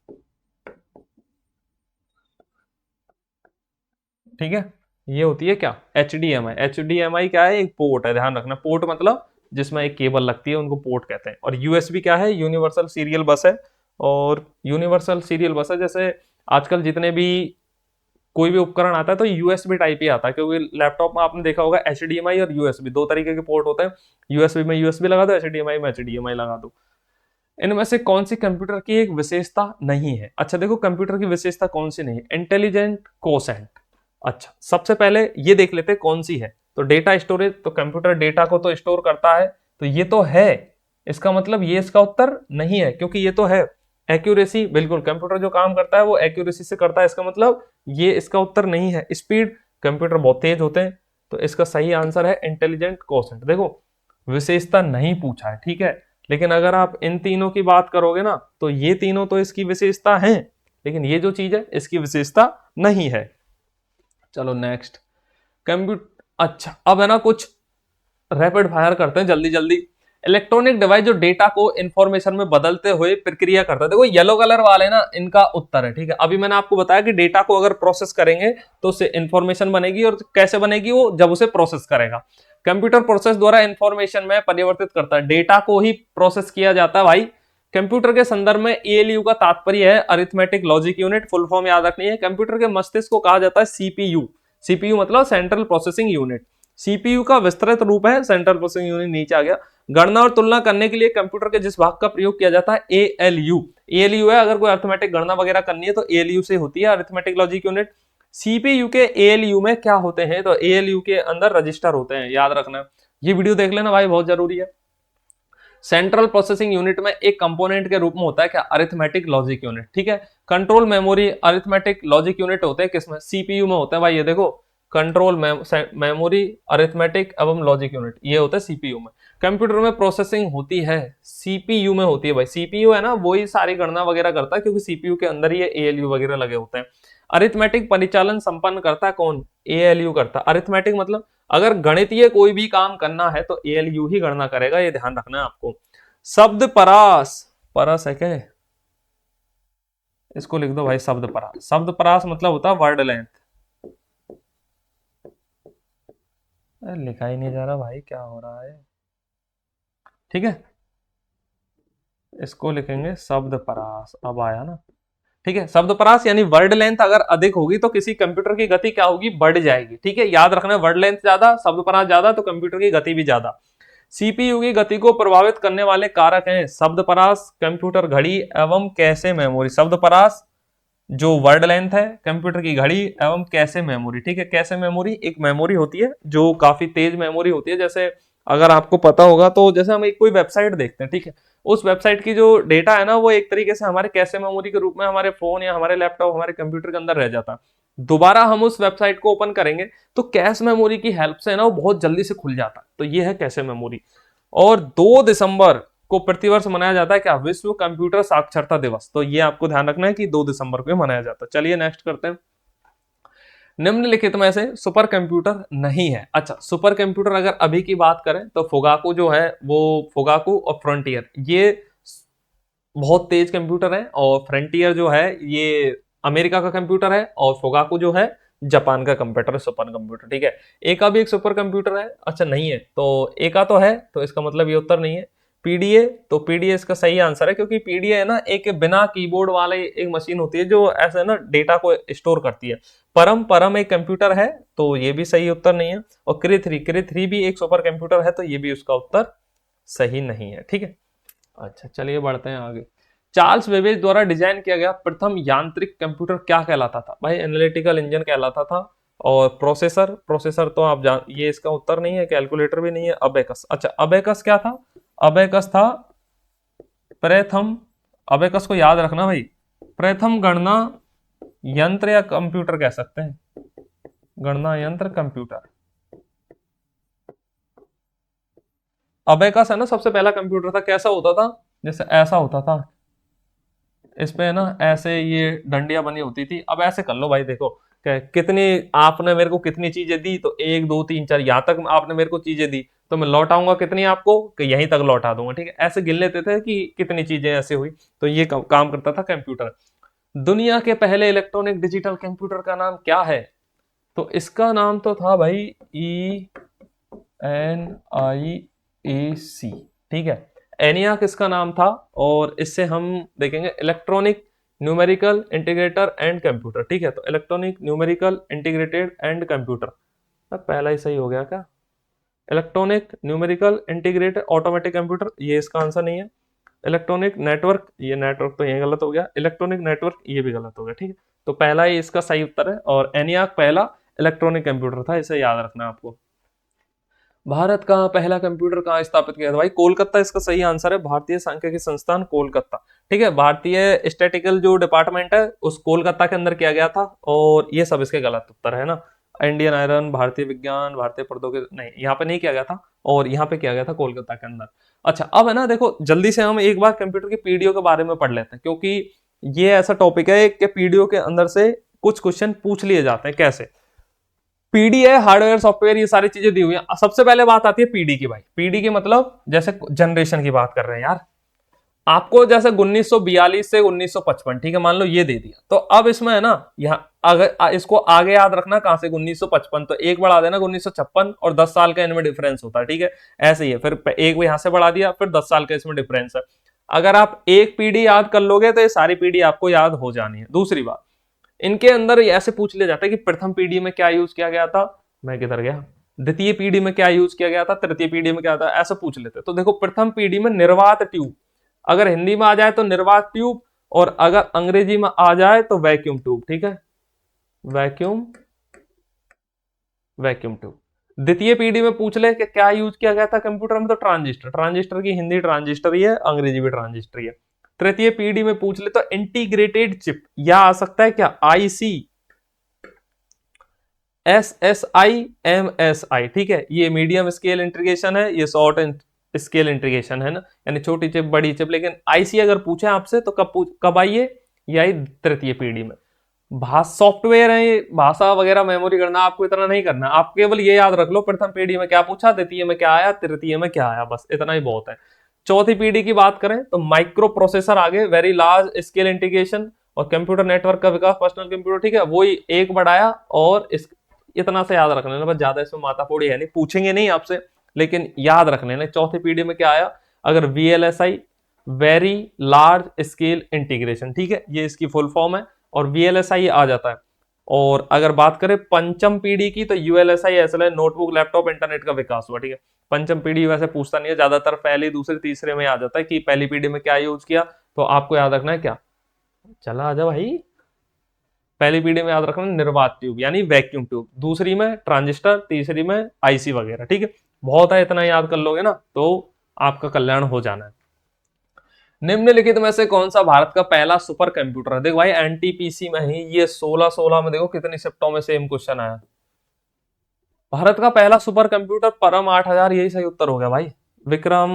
ठीक है। ये होती है क्या, HDMI क्या है, एक पोर्ट है, ध्यान रखना, पोर्ट मतलब जिसमें एक केबल लगती है उनको पोर्ट कहते हैं। और यूएसबी क्या है, यूनिवर्सल सीरियल बस है। और यूनिवर्सल सीरियल बस है, जैसे आजकल जितने भी कोई भी उपकरण आता है तो यूएसबी टाइप ही आता है, क्योंकि लैपटॉप में आपने देखा होगा HDMI और यूएसबी दो तरीके के पोर्ट होते हैं, यूएसबी में यूएसबी लगा दो, HDMI में HDMI लगा दो। इनमें से कौन सी कंप्यूटर की एक विशेषता नहीं है। अच्छा देखो, कंप्यूटर की विशेषता कौन सी नहीं है, इंटेलिजेंट कोसेंट। अच्छा, सबसे पहले ये देख लेते हैं कौन सी है, तो डेटा स्टोरेज, तो कंप्यूटर डेटा को तो स्टोर करता है, तो ये तो है, इसका मतलब ये इसका उत्तर नहीं है, क्योंकि ये तो है। एक्यूरेसी, बिल्कुल कंप्यूटर जो काम करता है वो एक्यूरेसी से करता है, इसका मतलब ये इसका उत्तर नहीं है। स्पीड, कंप्यूटर बहुत तेज होते हैं, तो इसका सही आंसर है इंटेलिजेंट कोसेंट। देखो विशेषता नहीं पूछा है, ठीक है, लेकिन अगर आप इन तीनों की बात करोगे ना तो ये तीनों तो इसकी विशेषता है, लेकिन ये जो चीज है इसकी विशेषता नहीं है। चलो नेक्स्ट, कंप्यूटर। अच्छा, अब है ना कुछ रैपिड फायर करते हैं जल्दी जल्दी। इलेक्ट्रॉनिक डिवाइस जो डेटा को इंफॉर्मेशन में बदलते हुए प्रक्रिया करता है, देखो येलो कलर वाले ना इनका उत्तर है, ठीक है। अभी मैंने आपको बताया कि डेटा को अगर प्रोसेस करेंगे तो उससे इंफॉर्मेशन बनेगी, और कैसे बनेगी वो, जब उसे प्रोसेस करेगा। कंप्यूटर प्रोसेस द्वारा इंफॉर्मेशन में परिवर्तित करता है, डेटा को ही प्रोसेस किया जाता है भाई, कंप्यूटर के संदर्भ में एएलयू का तात्पर्य है arithmetic logic unit, full form याद रखनी है। कंप्यूटर के मस्तिष्क को कहा जाता है सीपीयू। सीपीयू मतलब सेंट्रल प्रोसेसिंग यूनिट। सीपीयू का विस्तृत रूप है सेंट्रल प्रोसेसिंग यूनिट, नीचे आ गया। गणना और तुलना करने के लिए कंप्यूटर के जिस भाग का प्रयोग किया जाता है एएलयू। एएलयू है, अगर कोई अरिथमेटिक गणना वगैरह करनी है तो एएलयू से होती है, अरिथमेटिक लॉजिक यूनिट। सीपीयू के एएलयू में क्या होते हैं, तो एएलयू के अंदर रजिस्टर होते हैं, याद रखना। ये वीडियो देख लेना भाई, बहुत जरूरी है। सेंट्रल प्रोसेसिंग यूनिट में एक कंपोनेंट के रूप में होता है क्या, अरिथमेटिक लॉजिक यूनिट, ठीक है। Control memory arithmetic logic unit होते हैं किसमें, सीपीयू में होते हैं भाई। ये देखो, कंट्रोल मेमोरी अरिथमेटिक एवं लॉजिक यूनिट, ये होता है सीपीयू में। कंप्यूटर में प्रोसेसिंग होती है सीपीयू में होती है भाई। सीपीयू है ना, वही सारी गणना वगैरह करता है, क्योंकि सीपीयू के अंदर ही एएलयू वगैरह लगे होते हैं। अरिथमेटिक परिचालन संपन्न करता है कौन, एएलयू करता है। अरिथमेटिक मतलब अगर गणितीय कोई भी काम करना है तो एएलयू ही गणना करेगा, ये ध्यान रखना है आपको। शब्द परास, परस है क्या, इसको लिख दो भाई शब्द परास। शब्द परास मतलब होता है वर्ड लेंथ। लिखा ही नहीं जा रहा भाई, क्या हो रहा है, ठीक है। इसको लिखेंगे शब्द परास, अब आया ना, ठीक है। शब्द परास यानी वर्ड लेंथ अगर अधिक होगी तो किसी कंप्यूटर की गति क्या होगी, बढ़ जाएगी, ठीक है। याद रखना, वर्ड लेंथ ज्यादा, शब्द परास ज्यादा, तो कंप्यूटर की गति भी ज्यादा। सीपीयू की गति को प्रभावित करने वाले कारक हैं शब्द परास, कंप्यूटर घड़ी एवं कैशे मेमोरी। शब्द परास जो वर्ड लेंथ है, कंप्यूटर की घड़ी एवं कैशे मेमोरी, ठीक है। कैशे मेमोरी एक मेमोरी होती है जो काफी तेज मेमोरी होती है। जैसे अगर आपको पता होगा तो जैसे हम एक कोई वेबसाइट देखते हैं, ठीक है, उस वेबसाइट की जो डेटा है ना, वो एक तरीके से हमारे कैशे मेमोरी के रूप में हमारे फोन या हमारे लैपटॉप, हमारे कंप्यूटर के अंदर रह जाता है। दोबारा हम उस वेबसाइट को ओपन करेंगे तो कैश मेमोरी की हेल्प से ना वो बहुत जल्दी से खुल जाता है, तो ये है कैशे मेमोरी। और 2 दिसंबर को प्रतिवर्ष मनाया जाता है क्या, विश्व कंप्यूटर साक्षरता दिवस। तो ये आपको ध्यान रखना है कि 2 दिसंबर को मनाया जाता है। चलिए नेक्स्ट करते हैं। निम्नलिखित में से सुपर कंप्यूटर नहीं है। अच्छा, सुपर कंप्यूटर अगर अभी की बात करें तो फुगाकू जो है, वो फुगाकू और फ्रंटियर, ये बहुत तेज कंप्यूटर है। और फ्रंटियर जो है ये अमेरिका का कंप्यूटर है, और फुगाकू जो है जापान का कंप्यूटर है, सुपर कंप्यूटर, ठीक है। एका भी एक सुपर कंप्यूटर है, अच्छा नहीं है, तो एका तो है, तो इसका मतलब ये उत्तर नहीं है। पीडीए, तो पीडीए इसका सही आंसर है, क्योंकि पीडीए है ना एक बिना कीबोर्ड वाले एक मशीन होती है जो ऐसे ना डेटा को स्टोर करती है। परम एक कंप्यूटर है, तो ये भी सही उत्तर नहीं है। और क्री थ्री भी एक सुपर कंप्यूटर है, तो ये भी उसका उत्तर सही नहीं है, ठीक है। अच्छा चलिए बढ़ते हैं आगे। चार्ल्स बेबेज द्वारा डिजाइन किया गया प्रथम यांत्रिक कंप्यूटर क्या कहलाता था भाई, एनालिटिकल इंजन कहलाता था। और प्रोसेसर तो आप जान, ये इसका उत्तर नहीं है, कैलकुलेटर भी नहीं है। अबेकस, अच्छा अबेकस क्या था, अबेकस था प्रथम, अबेकस को याद रखना भाई, प्रथम गणना यंत्र या कंप्यूटर कह सकते हैं, गणना यंत्र कंप्यूटर। अबेकस है ना सबसे पहला कंप्यूटर था। कैसा होता था, जैसे ऐसा होता था, इस पे ना ऐसे ये डंडियां बनी होती थी। अब ऐसे कर लो भाई, देखो कितनी आपने मेरे को कितनी चीजें दी, तो 1 2 3 4 यहां तक आपने मेरे को चीजें दी, तो मैं लौटाऊंगा कितनी आपको, कि यहीं तक लौटा दूंगा, ठीक है। ऐसे गिन लेते थे कि कितनी चीजें ऐसे हुई, तो ये काम करता था कंप्यूटर। दुनिया के पहले इलेक्ट्रॉनिक डिजिटल कंप्यूटर का नाम क्या है, तो इसका नाम तो था भाई ENIAC, ठीक है। एनियाक इसका नाम था। और इससे हम देखेंगे electronic numerical integrator and computer, ठीक है। तो electronic numerical integrated and computer, पहला ही सही हो गया क्या, electronic numerical integrated automatic computer, ये इसका आंसर नहीं है। इलेक्ट्रॉनिक नेटवर्क, ये नेटवर्क तो ये गलत हो गया। इलेक्ट्रॉनिक नेटवर्क ये भी गलत हो गया, ठीक है। तो पहला ही इसका सही उत्तर है। और एनियाक पहला इलेक्ट्रॉनिक कंप्यूटर था, इसे याद रखना है आपको। भारत का पहला कंप्यूटर कहाँ स्थापित किया था भाई, कोलकाता इसका सही आंसर है। भारतीय सांख्यिकी संस्थान कोलकाता, ठीक है। भारतीय स्टैटिकल जो डिपार्टमेंट है उस कोलकाता के अंदर किया गया था। और ये सब इसके गलत उत्तर है ना, इंडियन आयरन, भारतीय विज्ञान, भारतीय प्रौद्योगिकी, नहीं यहाँ पे नहीं किया गया था, और यहाँ पे किया गया था कोलकाता के अंदर। अच्छा अब है ना, देखो जल्दी से हम एक बार कंप्यूटर की पीडीओ के बारे में पढ़ लेते हैं, क्योंकि ये ऐसा टॉपिक है कि पीडीओ के अंदर से कुछ क्वेश्चन पूछ लिए जाते हैं। कैसे, पीडी है, हार्डवेयर सॉफ्टवेयर, ये सारी चीजें दी हुई हैं। सबसे पहले बात आती है पीडी की भाई। पीडी की मतलब जैसे जनरेशन की बात कर रहे हैं यार, आपको जैसे 1942 से 1955, ठीक है, मान लो ये दे दिया, तो अब इसमें है ना, यहाँ अगर इसको आगे याद रखना कहां से, 1955, तो एक बढ़ा देना 1956, और 10 साल का इनमें डिफरेंस होता है, ठीक है। ऐसे ही है, फिर एक यहां से बढ़ा दिया, फिर 10 साल का इसमें डिफरेंस है। अगर आप एक पीढ़ी याद कर लोगे तो ये सारी पीढ़ी आपको याद हो जानी है। दूसरी बात, इनके अंदर ऐसे पूछ लिया जाता है कि प्रथम पीढ़ी में क्या यूज किया गया था, मैं किधर गया, द्वितीय पीढ़ी में क्या यूज किया गया था, तृतीय पीढ़ी में क्या था, ऐसा पूछ लेते। तो देखो प्रथम पीढ़ी में निर्वात ट्यूब, अगर हिंदी में आ जाए तो निर्वात ट्यूब, और अगर अंग्रेजी में आ जाए तो वैक्यूम ट्यूब, ठीक है, वैक्यूम वैक्यूम ट्यूब। द्वितीय पीढ़ी में पूछ ले कि क्या यूज किया गया था कंप्यूटर में, तो ट्रांजिस्टर, ट्रांजिस्टर की हिंदी ट्रांजिस्टर ही है, अंग्रेजी भी ट्रांजिस्टर ही है। तृतीय पीढ़ी में पूछ ले तो इंटीग्रेटेड चिप, या आ सकता है क्या, आईसी, SSI, ठीक है, ये मीडियम स्केल इंटीग्रेशन है, ये शॉर्ट स्केल इंटीग्रेशन है ना, यानी छोटी चिप बड़ी चिप। लेकिन आईसी अगर पूछे आपसे तो कब आइए, ये आई तृतीय पीढ़ी में। सॉफ्टवेयर है ये, भाषा वगैरह मेमोरी करना आपको इतना नहीं करना, आप केवल ये याद रख लो प्रथम पीढ़ी में क्या पूछा, द्वितीय में क्या आया, तृतीय में क्या आया, बस इतना ही बहुत है। चौथी पीढ़ी की बात करें तो माइक्रो प्रोसेसर आगे, वेरी लार्ज स्केल इंटीग्रेशन और कंप्यूटर नेटवर्क का विकास, पर्सनल कंप्यूटर, ठीक है, वही एक बढ़ाया। और इस इतना से याद रख लेना, बस ज्यादा इसमें माथाफोड़ी है नहीं, पूछेंगे नहीं आपसे, लेकिन याद रख लेना चौथी पीढ़ी में क्या आया। अगर VLSI, very large scale integration, ठीक है, ये इसकी फुल फॉर्म है, और VLSI आ जाता है। और अगर बात करें पंचम पीढ़ी की तो ULSI SLI, notebook laptop internet का विकास हुआ, ठीक है। पंचम पीढ़ी वैसे पूछता नहीं है, ज्यादातर पहली दूसरे तीसरे में आ जाता है कि पहली पीढ़ी में क्या यूज किया, तो आपको याद रखना है क्या, चला आजा भाई, पहली पीढ़ी में याद रखना निर्वात ट्यूब यानी वैक्यूम ट्यूब, दूसरी में ट्रांजिस्टर, तीसरी में आईसी वगैरह, ठीक है। बहुत है, इतना याद कर लोगे ना तो आपका कल्याण हो जाना है। निम्नलिखित में से कौन सा भारत का पहला सुपर कंप्यूटर है, देखो भाई एनटीपीसी में ही ये 16 में देखो कितनी शिफ्टों में सेम क्वेश्चन आया। भारत का पहला सुपर कंप्यूटर परम 8000, यही सही उत्तर हो गया भाई। विक्रम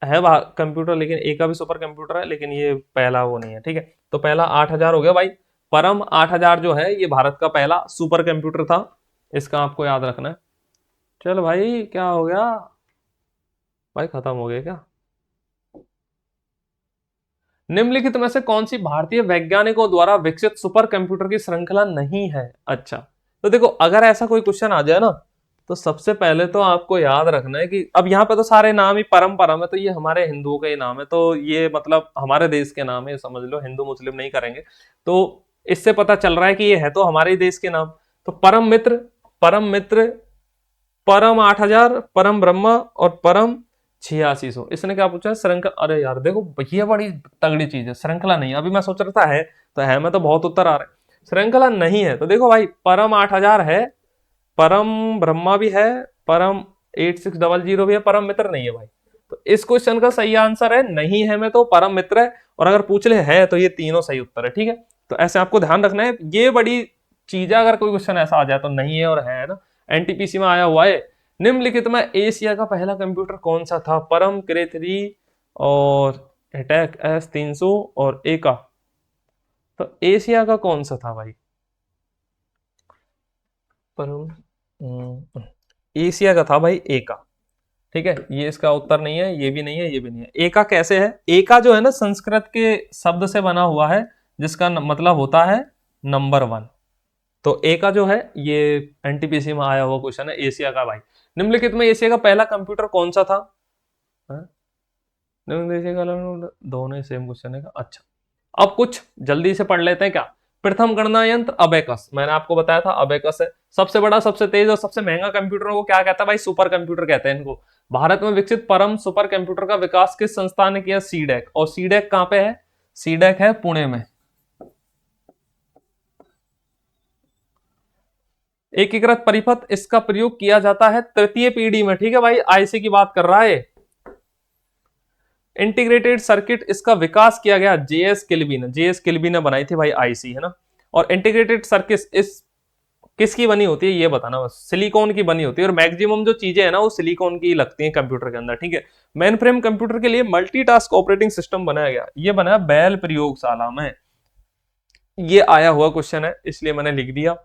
है कंप्यूटर, लेकिन एक का भी सुपर कंप्यूटर है, लेकिन ये पहला वो नहीं है, ठीक है। तो पहला 8000 हो गया भाई। परम 8000 जो है ये भारत का पहला सुपर कंप्यूटर था, इसका आपको याद रखना है। चल भाई क्या हो गया भाई, खत्म हो गया क्या। निम्नलिखित में से कौन सी भारतीय वैज्ञानिकों द्वारा विकसित सुपर कंप्यूटर की श्रृंखला नहीं है। अच्छा, तो देखो अगर ऐसा कोई क्वेश्चन आ जाए ना तो सबसे पहले तो आपको याद रखना है कि अब यहाँ पे तो सारे नाम ही परम है, तो ये हमारे हिंदुओं का ही नाम है, तो ये मतलब हमारे देश के नाम है, समझ लो, हिंदू मुस्लिम नहीं करेंगे। तो इससे पता चल रहा है कि ये है तो हमारे ही देश के नाम। तो परम मित्र, परम 8000, परम ब्रह्मा और परम 8600। इसने क्या पूछा है, श्रृंखला। अरे यार देखो ये बड़ी तगड़ी चीज है, श्रृंखला नहीं, अभी मैं सोच रहा था है, तो है में तो बहुत उत्तर आ रहे हैं, श्रृंखला नहीं है। तो देखो भाई परम 8000 है, परम ब्रह्मा भी है, परम 8600 भी है, परम मित्र नहीं है भाई। तो इस क्वेश्चन का सही आंसर है नहीं है में तो परम मित्र है, और अगर पूछ ले है तो ये तीनों सही उत्तर है, ठीक है। तो ऐसे आपको ध्यान रखना है, ये बड़ी चीज है, अगर कोई क्वेश्चन ऐसा आ जाए तो नहीं है और है ना, एनटीपीसी में आया हुआ है। निम्नलिखित में एशिया का पहला कंप्यूटर कौन सा था, परम, क्रे 3 और अटैक S300 और एका। तो एशिया का कौन सा था भाई, परम, एशिया का था भाई एका, ठीक है। ये इसका उत्तर नहीं है, ये भी नहीं है, ये भी नहीं है। एका कैसे है, एका जो है ना संस्कृत के शब्द से बना हुआ है, जिसका मतलब होता है नंबर 1। तो ए का जो है ये एनटीपीसी में आया हुआ क्वेश्चन है, एशिया का भाई। निम्नलिखित में एशिया का पहला कंप्यूटर कौन सा था, दोनों ही सेम क्वेश्चन है। अच्छा, अब कुछ जल्दी से पढ़ लेते हैं क्या। प्रथम गणना यंत्र अबेकस, मैंने आपको बताया था अबेकस है। सबसे बड़ा, सबसे तेज और सबसे महंगा कंप्यूटर को क्या कहता है भाई, सुपर कंप्यूटर कहते हैं इनको। भारत में विकसित परम सुपर कंप्यूटर का विकास किस संस्थान ने किया, सीडेक। और सीडेक कहां पे है, सीडेक है पुणे में। एकीकृत परिपथ, इसका प्रयोग किया जाता है तृतीय पीढ़ी में, ठीक है भाई, आईसी की बात कर रहा है। इंटीग्रेटेड सर्किट, इसका विकास किया गया जेएस किल्बी ने बनाई थी भाई आईसी, है ना। और इंटीग्रेटेड सर्किट इस किसकी बनी होती है ये बताना, बस सिलिकॉन की बनी होती है, और मैक्सिमम जो चीजें है ना वो सिलिकॉन की लगती हैं कंप्यूटर के अंदर, ठीक है। मेन फ्रेम कंप्यूटर के लिए मल्टीटास्क ऑपरेटिंग सिस्टम बनाया गया, ये बनाया बैल प्रयोगशाला में। ये आया हुआ क्वेश्चन है इसलिए मैंने लिख दिया,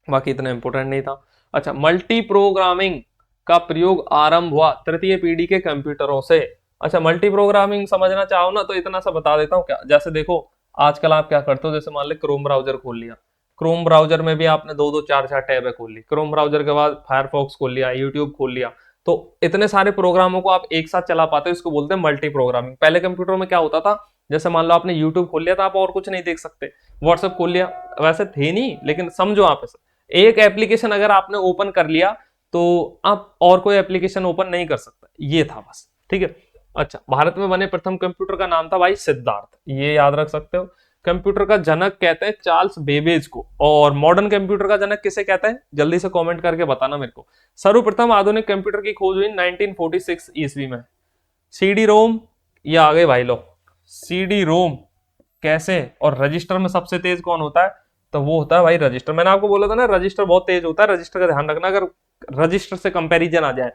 बाकी इतना इंपॉर्टेंट नहीं था। अच्छा, मल्टी प्रोग्रामिंग का प्रयोग आरंभ हुआ तृतीय पीढ़ी के कंप्यूटरों से। अच्छा, मल्टी प्रोग्रामिंग समझना चाहो ना तो इतना सा बता देता हूँ क्या, जैसे देखो आजकल आप क्या करते हो, जैसे मान लो क्रोम ब्राउजर खोल लिया, क्रोम ब्राउजर में भी आपने 2-2 4-4 टैब खोल ली, क्रोम ब्राउजर के बाद फायरफॉक्स खोल लिया, यूट्यूब खोल लिया, तो इतने सारे प्रोग्रामों को आप एक साथ चला पाते हो, इसको बोलते हैं मल्टी प्रोग्रामिंग। पहले कंप्यूटर में क्या होता था, जैसे मान लो आपने यूट्यूब खोल लिया था, आप और कुछ नहीं देख सकते, व्हाट्सएप खोल लिया, वैसे थे नहीं, लेकिन समझो आप ऐसे एक एप्लीकेशन अगर आपने ओपन कर लिया तो आप और कोई एप्लीकेशन ओपन नहीं कर सकता, ये था बस, ठीक है। अच्छा, भारत में बने प्रथम कंप्यूटर का नाम था भाई सिद्धार्थ, ये याद रख सकते हो। कंप्यूटर का जनक कहते हैं चार्ल्स बेबेज को, और मॉडर्न कंप्यूटर का जनक किसे कहते हैं, जल्दी से कमेंट करके बताना मेरे को। सर्वप्रथम आधुनिक कंप्यूटर की खोज हुई 1946 ईस्वी में। सीडी रोम, ये आ गए भाई लोग, सीडी रोम कैसे, और रजिस्टर में सबसे तेज कौन होता है, तो वो होता है भाई रजिस्टर। मैंने आपको बोला था ना रजिस्टर बहुत तेज होता है, रजिस्टर का ध्यान रखना अगर रजिस्टर से कंपैरिजन आ जाए।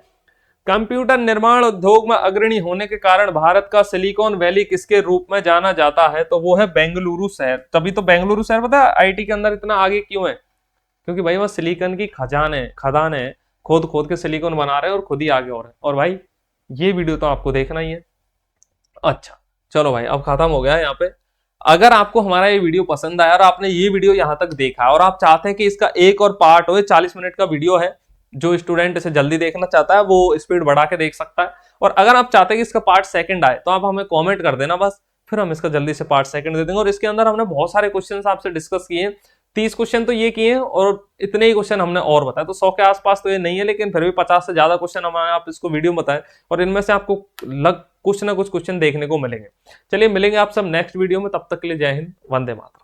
कंप्यूटर निर्माण उद्योग में अग्रणी होने के कारण भारत का सिलिकॉन वैली किसके रूप में जाना जाता है, तो वो है बेंगलुरु शहर। तभी तो बेंगलुरु शहर पता है आईटी के अंदर इतना आगे क्यों है, क्योंकि भाई वहां सिलिकॉन की खदान है, खोद खोद के सिलिकॉन बना रहे हैं और खुद ही आगे और है। और भाई ये वीडियो तो आपको देखना ही है। अच्छा चलो भाई, अब खत्म हो गया यहाँ पे। अगर आपको हमारा ये वीडियो पसंद आया और आपने ये वीडियो यहाँ तक देखा और आप चाहते हैं कि इसका एक और पार्ट हो, 40 मिनट का वीडियो है, जो स्टूडेंट इसे जल्दी देखना चाहता है वो स्पीड बढ़ा के देख सकता है। और अगर आप चाहते हैं कि इसका पार्ट सेकंड आए तो आप हमें कमेंट कर देना बस, फिर हम इसका जल्दी से पार्ट सेकंड दे देंगे। और इसके अंदर हमने बहुत सारे क्वेश्चन आपसे डिस्कस किए हैं, 30 क्वेश्चन तो ये किए हैं और इतने ही क्वेश्चन हमने और बताए, तो 100 के आसपास तो ये नहीं है, लेकिन फिर भी 50 से ज्यादा क्वेश्चन हमारे आप इसको वीडियो बताएं और इनमें से आपको कुछ ना कुछ क्वेश्चन देखने को मिलेंगे। चलिए मिलेंगे आप सब नेक्स्ट वीडियो में, तब तक के लिए जय हिंद, वंदे मातरम।